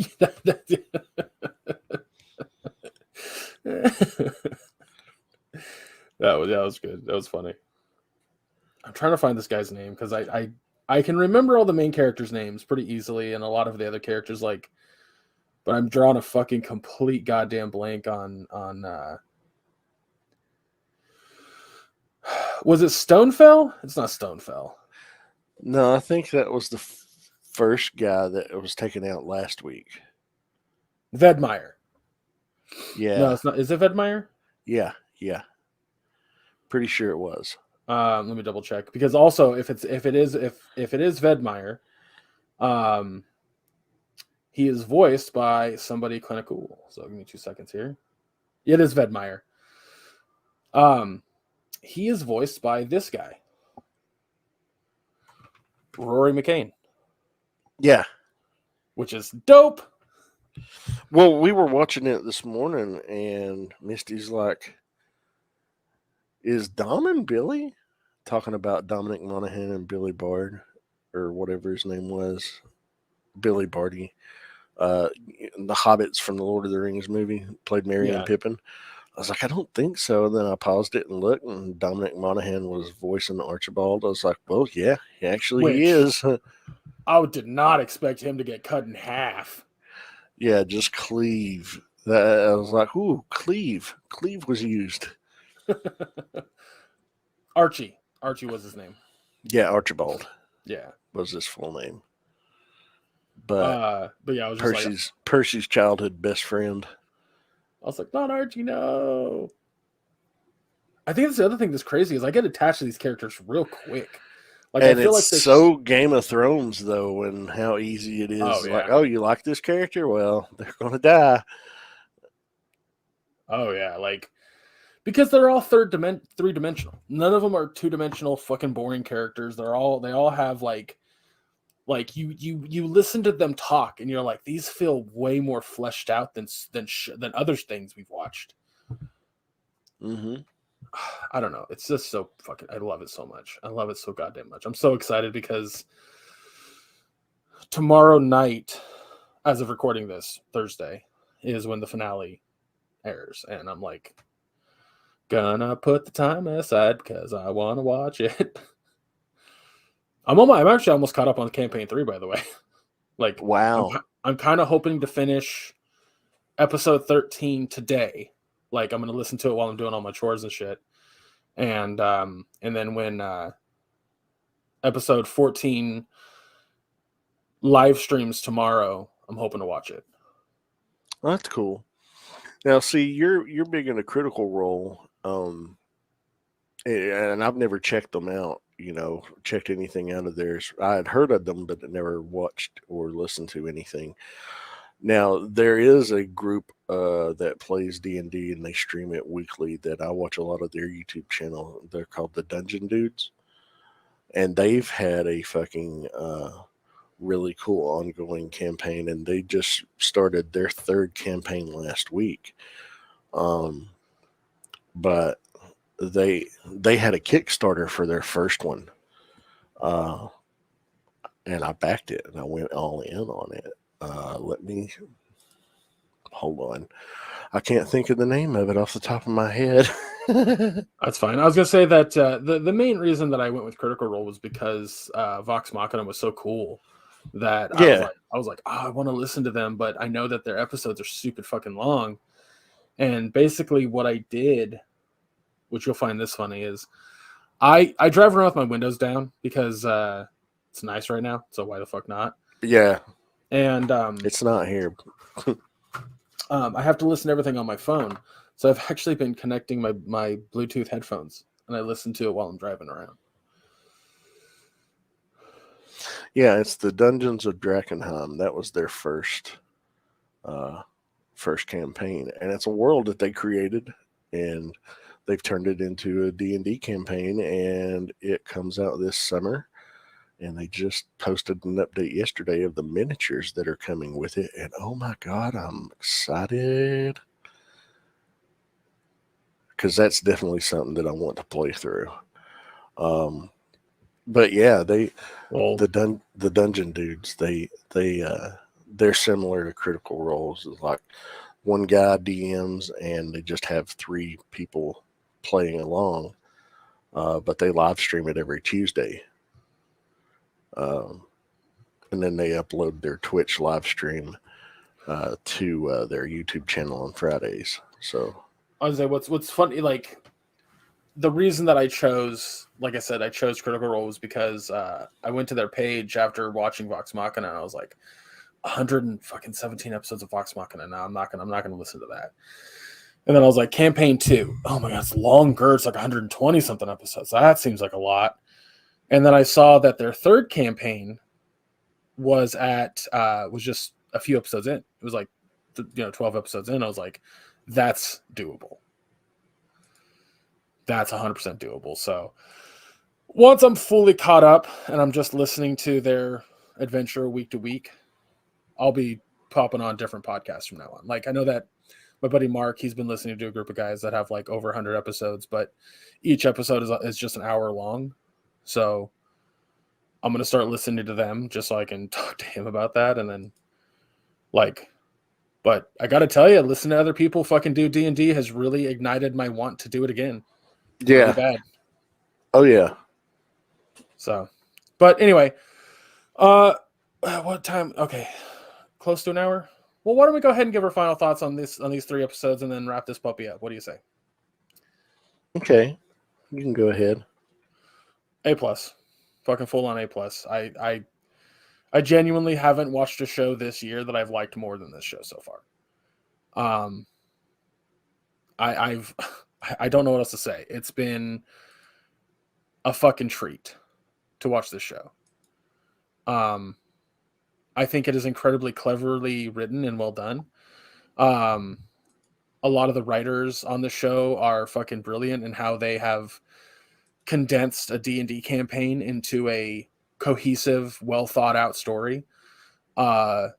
That was good. That was funny. I'm trying to find this guy's name because I can remember all the main characters' names pretty easily, and a lot of the other characters but I'm drawing a fucking complete goddamn blank on was it Stonefell? It's not Stonefell. No, I think that was the first guy that was taken out last week. Vedmeyer. Yeah. No, it's not. Is it Vedmeyer? Yeah. Pretty sure it was. Let me double check because also if it is Vedmeyer, he is voiced by somebody kind of cool. So give me 2 seconds here. It is Vedmeyer. He is voiced by this guy, Rory McCain. Yeah. Which is dope. Well, we were watching it this morning, and Misty's like, is Dom and Billy talking about Dominic Monaghan and Billy Bard, or whatever his name was, Billy Barty, the hobbits from the Lord of the Rings movie, played Merry and Pippin. I was like, I don't think so. And then I paused it and looked, and Dominic Monaghan was voicing Archibald. I was like, well, yeah, actually he is. I did not expect him to get cut in half. Yeah, just Cleve. I was like, ooh, Cleve. Cleve was used. Archie was his name. Yeah, Archibald. Yeah, was his full name. But yeah, I was just Percy's childhood best friend. I was like, not Archie, no. I think that's the other thing that's crazy is I get attached to these characters real quick. Like, and I feel it's like so Game of Thrones though, and how easy it is. Oh, yeah. Like, oh, you like this character? Well, they're gonna die. Oh yeah, because they're all three-dimensional. None of them are two-dimensional fucking boring characters. They all have like you listen to them talk and you're like, these feel way more fleshed out than other things we've watched. Mm-hmm. I don't know. It's just so fucking. I love it so much. I love it so goddamn much. I'm so excited because tomorrow night, as of recording this, Thursday, is when the finale airs, and I'm like, gonna put the time aside because I want to watch it. I'm actually almost caught up on campaign 3, by the way. Wow. I'm kind of hoping to finish episode 13 today. I'm gonna listen to it while I'm doing all my chores and shit. And then when episode 14 live streams tomorrow, I'm hoping to watch it. Well, that's cool. Now, see, you're big in a Critical Role, and I've never checked them out. Checked anything out of theirs. I had heard of them, but never watched or listened to anything. Now, there is a group that plays D&D, and they stream it weekly that I watch a lot of their YouTube channel. They're called the Dungeon Dudes. and they've had a fucking really cool ongoing campaign, and they just started their third campaign last week. But they had a Kickstarter for their first one, and I backed it, and I went all in on it. Let me hold on. I can't think of the name of it off the top of my head. That's fine. I was gonna say that the main reason that I went with Critical Role was because Vox Machina was so cool that Yeah. I was like, oh, I want to listen to them, but I know that their episodes are stupid fucking long. And basically, what I did, which you'll find this funny, is I drive around with my windows down because it's nice right now. So why the fuck not? Yeah. And It's not here. I have to listen to everything on my phone. So I've actually been connecting my Bluetooth headphones, and I listen to it while I'm driving around. Yeah, it's the Dungeons of Drakenham. That was their first campaign, and it's a world that they created, and they've turned it into a D&D campaign, and it comes out this summer. And they just posted an update yesterday of the miniatures that are coming with it, and oh my god, I'm excited because that's definitely something that I want to play through. But yeah, the dungeon dudes, they're similar to Critical Roles. It's like one guy DMs, and they just have 3 people playing along, but they live stream it every Tuesday, and then they upload their Twitch live stream to their YouTube channel on Fridays. So I was like, what's funny, like the reason that I chose, like I said, I chose Critical Role was because I went to their page after watching Vox Machina, and I was like, 117 episodes of Vox Machina. Now I'm not gonna listen to that. And then I was like, campaign 2. Oh my god, it's longer. It's like 120 something episodes. That seems like a lot. And then I saw that their third campaign was just a few episodes in. It was like 12 episodes in. I was like, that's doable. That's 100% doable. So once I'm fully caught up and I'm just listening to their adventure week to week, I'll be popping on different podcasts from now on. Like, I know that my buddy Mark, he's been listening to a group of guys that have like over 100 episodes, but each episode is just an hour long. So I'm going to start listening to them just so I can talk to him about that. And then but I got to tell you, listen to other people fucking do D&D has really ignited my want to do it again. yeah. Really bad. Oh yeah. So, but anyway, what time? Okay. Close to an hour. Well, why don't we go ahead and give our final thoughts on these 3 episodes and then wrap this puppy up? What do you say? Okay, you can go ahead. A+, fucking full on A+. I genuinely haven't watched a show this year that I've liked more than this show so far. I don't know what else to say. It's been a fucking treat to watch this show. I think it is incredibly cleverly written and well done. A lot of the writers on the show are fucking brilliant in how they have condensed a D&D campaign into a cohesive, well thought out story. I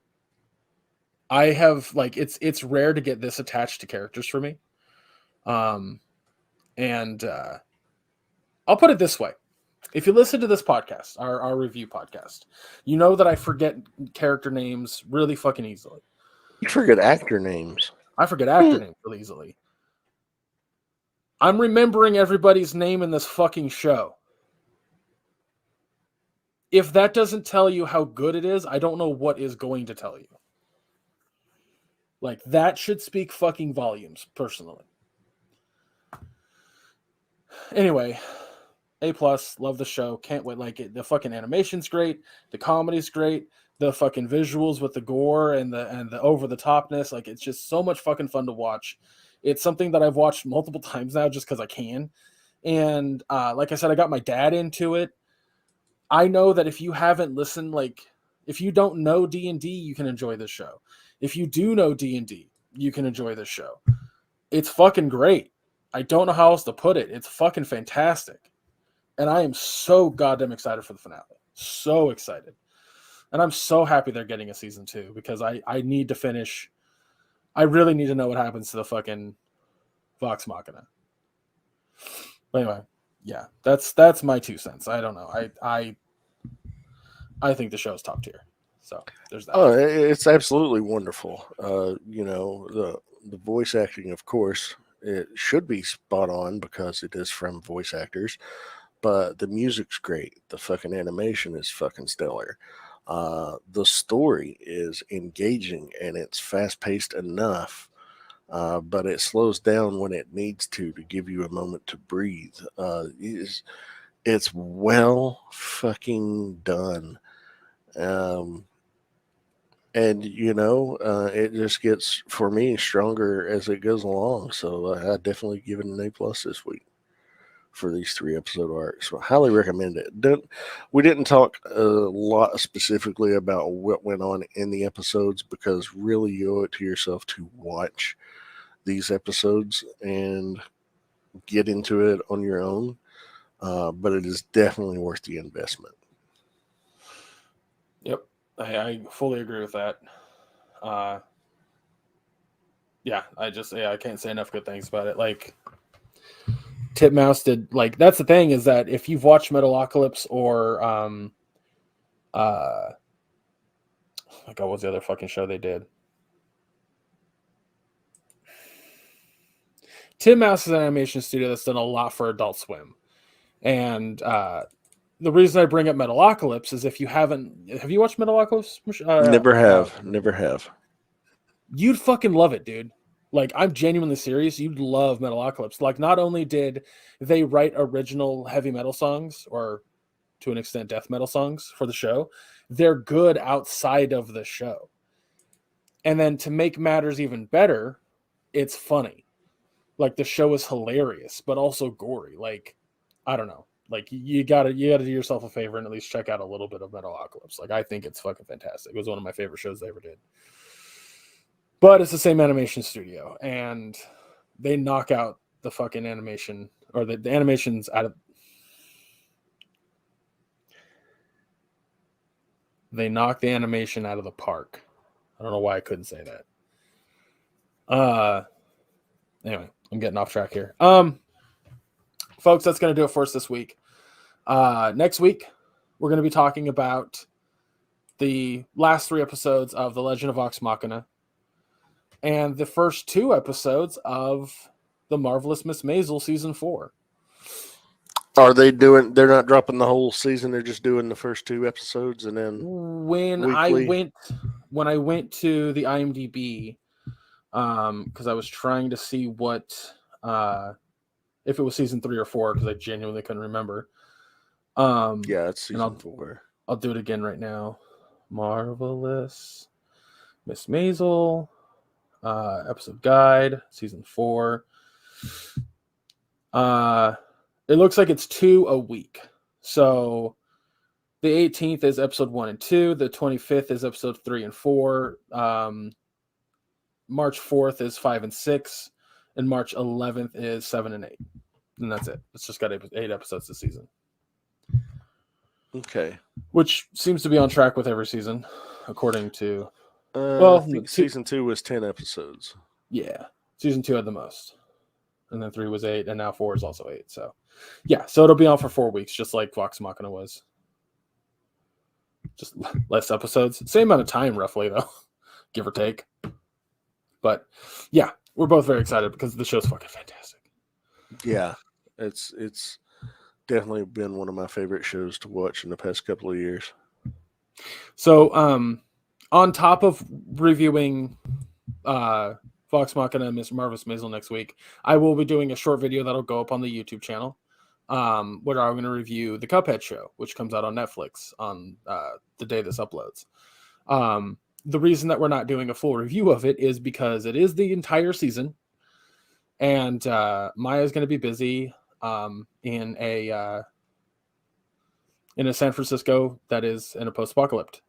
have it's rare to get this attached to characters for me. And I'll put it this way. If you listen to this podcast, our review podcast, you know that I forget character names really fucking easily. You forget actor names. I forget actor names really easily. I'm remembering everybody's name in this fucking show. If that doesn't tell you how good it is, I don't know what is going to tell you. Like, that should speak fucking volumes, personally. Anyway, A+, love the show. Can't wait. Like, the fucking animation's great. The comedy's great. The fucking visuals with the gore and the over-the-topness. Like, it's just so much fucking fun to watch. It's something that I've watched multiple times now just because I can. And like I said, I got my dad into it. I know that if you haven't listened, like, if you don't know D&D, you can enjoy this show. If you do know D&D, you can enjoy this show. It's fucking great. I don't know how else to put it. It's fucking fantastic. And I am so goddamn excited for the finale. So excited. And I'm so happy they're getting a season 2 because I need to finish. I really need to know what happens to the fucking Vox Machina. But anyway, yeah, that's my 2 cents. I don't know. I think the show's top tier. So there's that. Oh, it's absolutely wonderful. The voice acting, of course, it should be spot on because it is from voice actors. But the music's great. The fucking animation is fucking stellar. The story is engaging and it's fast paced enough, but it slows down when it needs to give you a moment to breathe. It's well fucking done. Um, and it just gets for me stronger as it goes along. So I definitely give it an A+ this week for these 3-episode arcs. So highly recommend it. We didn't talk a lot specifically about what went on in the episodes because really you owe it to yourself to watch these episodes and get into it on your own. But it is definitely worth the investment. Yep, I fully agree with that. Yeah, I can't say enough good things about it. Like Titmouse did, like that's the thing is that if you've watched Metalocalypse or oh my god, what's the other fucking show they did? Titmouse is an animation studio that's done a lot for Adult Swim, and the reason I bring up Metalocalypse is if you have you watched Metalocalypse? Never have. You'd fucking love it, dude. Like, I'm genuinely serious. You'd love Metalocalypse. Like, not only did they write original heavy metal songs, or to an extent death metal songs for the show, they're good outside of the show. And then to make matters even better, it's funny. Like, the show is hilarious, but also gory. Like, I don't know. Like, you gotta do yourself a favor and at least check out a little bit of Metalocalypse. Like, I think it's fucking fantastic. It was one of my favorite shows they ever did. But it's the same animation studio, and they knock out the fucking animation, or the animation's out of. They knock the animation out of the park. I don't know why I couldn't say that. Anyway, I'm getting off track here. Folks, that's gonna do it for us this week. Next week, we're gonna be talking about the last 3 episodes of The Legend of Vox Machina and the first 2 episodes of The Marvelous Miss Maisel season 4. Are they doing? They're not dropping the whole season. They're just doing the first 2 episodes and then when weekly? I went to the IMDb, because I was trying to see what if it was season 3 or 4 because I genuinely couldn't remember. Yeah, it's season 4. I'll do it again right now. Marvelous Miss Maisel. Episode guide, season 4. It looks like it's 2 a week. So the 18th is episode 1 and 2. The 25th is episode 3 and 4. March 4th is 5 and 6. And March 11th is 7 and 8. And that's it. It's just got 8 episodes this season. Okay. Which seems to be on track with every season, according to... I think season 2 was 10 episodes. Yeah. Season 2 had the most. And then 3 was 8, and now 4 is also 8. So, yeah. So it'll be on for 4 weeks, just like Vox Machina was. Just less episodes. Same amount of time, roughly, though. Give or take. But, yeah. We're both very excited because the show's fucking fantastic. Yeah. It's definitely been one of my favorite shows to watch in the past couple of years. So, on top of reviewing Vox Machina and Miss Marvelous Maisel next week, I will be doing a short video that'll go up on the YouTube channel, where I'm going to review the Cuphead show, which comes out on Netflix on the day this uploads. The reason that we're not doing a full review of it is because it is the entire season, and Maya's going to be busy in a San Francisco that is in a post-apocalyptic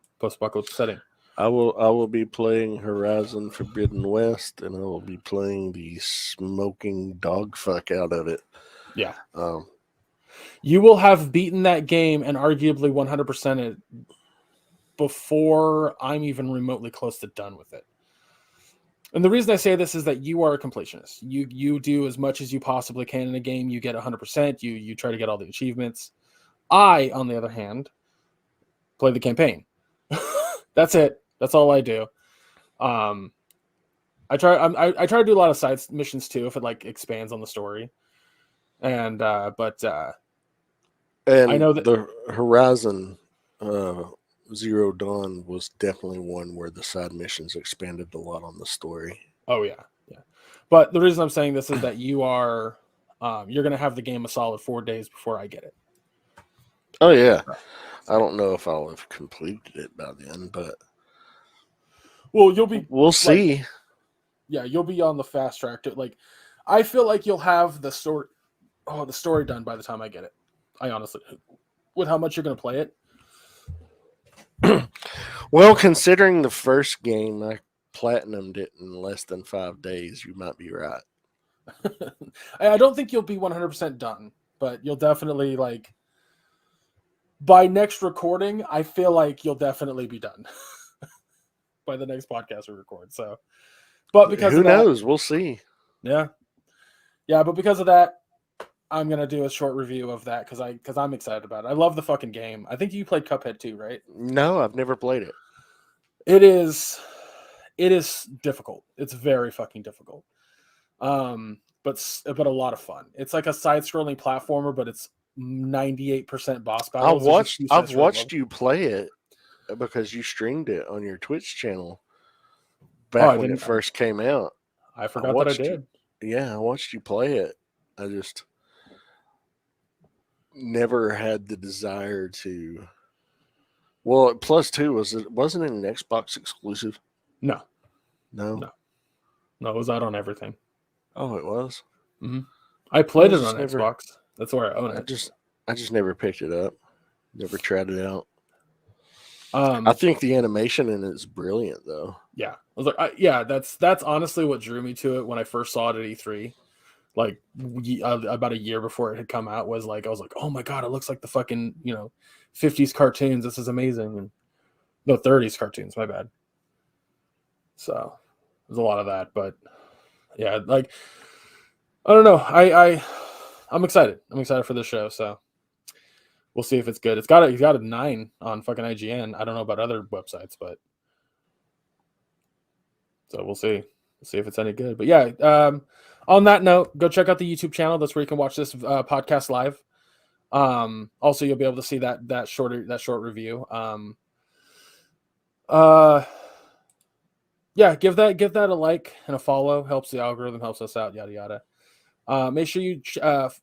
setting. I will be playing Horizon Forbidden West, and I will be playing the smoking dog fuck out of it. Yeah. You will have beaten that game and arguably 100% it before I'm even remotely close to done with it. And the reason I say this is that you are a completionist. You do as much as you possibly can in a game. You get 100%. You try to get all the achievements. I, on the other hand, play the campaign. That's it. That's all I do. I try to do a lot of side missions too if it like expands on the story. And I know that the Horizon Zero Dawn was definitely one where the side missions expanded a lot on the story. Oh yeah. But the reason I'm saying this is that you're gonna have the game a solid 4 days before I get it. Oh yeah. I don't know if I'll have completed it by then, but you'll be. We'll see. Like, yeah, you'll be on the fast track to like. I feel like you'll have the story done by the time I get it. I honestly, with how much you're gonna play it. Well, considering the first game I platinumed it in less than 5 days, you might be right. I don't think you'll be 100% done, but you'll definitely like. By next recording, I feel like you'll definitely be done by the next podcast we record. So, but because who knows, we'll see. Yeah, but because of that, I'm gonna do a short review of that because I'm excited about it. I love the fucking game. I think you played Cuphead too, right? No, I've never played it. It is difficult. It's very fucking difficult. But a lot of fun. It's like a side-scrolling platformer, but it's 98% boss battles. I've watched you play it because you streamed it on your Twitch channel back when it first came out. I forgot that I did. I watched you play it. I just never had the desire to. Well, +2 wasn't it an Xbox exclusive? No. No, it was out on everything. Oh, it was. Mm-hmm. I played it on Xbox. That's where I own it. I just never picked it up. Never tried it out. I think the animation in it is brilliant, though. Yeah, I was like, that's honestly what drew me to it when I first saw it at E3, like about a year before it had come out. Was like I was like, oh my god, it looks like the fucking 50s cartoons. This is amazing. And no, 30s cartoons. My bad. So there's a lot of that, but yeah, like I don't know. I'm excited. I'm excited for this show. So we'll see if it's good. He's got a 9 on fucking IGN. I don't know about other websites, but so we'll see. We'll see if it's any good. But yeah, on that note, go check out the YouTube channel. That's where you can watch this podcast live. Also, you'll be able to see that short review. Yeah, give that a like and a follow. Helps the algorithm, helps us out. Yada yada. Make sure you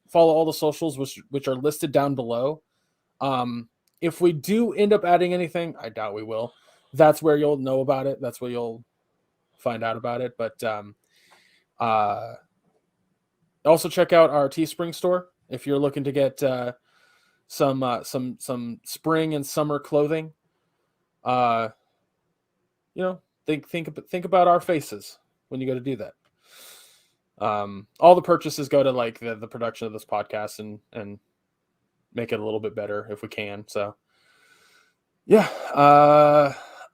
follow all the socials, which are listed down below. If we do end up adding anything, I doubt we will. That's where you'll know about it. That's where you'll find out about it. But also check out our Teespring store if you're looking to get some spring and summer clothing. Think about our faces when you go to do that. All the purchases go to like the production of this podcast and make it a little bit better if we can. So yeah.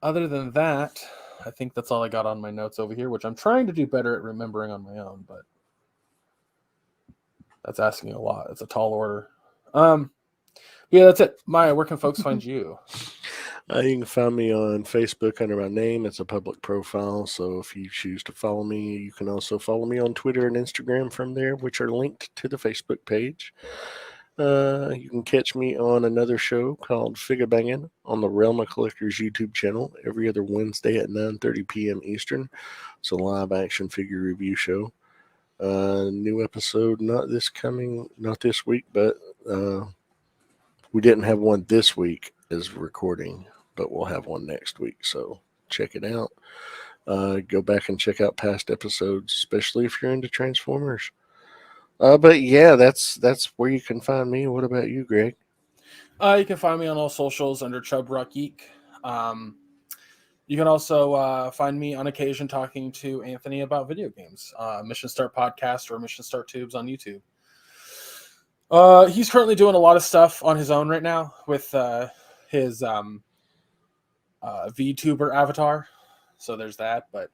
Other than that, I think that's all I got on my notes over here, which I'm trying to do better at remembering on my own, but that's asking a lot. It's a tall order. Yeah, that's it. Maya, where can folks find you? You can find me on Facebook under my name. It's a public profile, so if you choose to follow me, you can also follow me on Twitter and Instagram from there, which are linked to the Facebook page. You can catch me on another show called Figure Bangin' on the Realm of Collectors YouTube channel every other Wednesday at 9:30 p.m. Eastern. It's a live action figure review show. New episode not this week, but we didn't have one this week as recording, but we'll have one next week, so check it out. Go back and check out past episodes, especially if you're into Transformers. But yeah, that's where you can find me. What about you, Greg? You can find me on all socials under Chub Rock Geek. You can also find me on occasion talking to Anthony about video games. Mission Start Podcast or Mission Start Tubes on YouTube. He's currently doing a lot of stuff on his own right now with his VTuber avatar. So there's that. But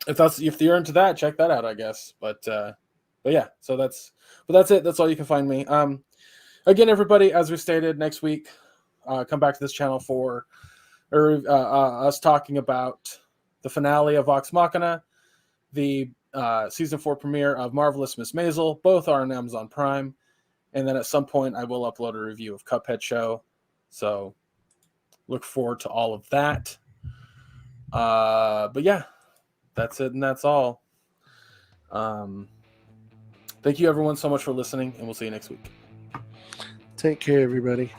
if you're into that, check that out, I guess. But yeah, so that's it. That's all you can find me. Again, everybody, as we stated, next week, come back to this channel for us talking about the finale of Vox Machina, the season 4 premiere of Marvelous Miss Maisel. Both are on Amazon Prime, and then at some point I will upload a review of Cuphead Show. So look forward to all of that. But yeah, that's it, and that's all. Thank you everyone so much for listening, and we'll see you next week. Take care, everybody.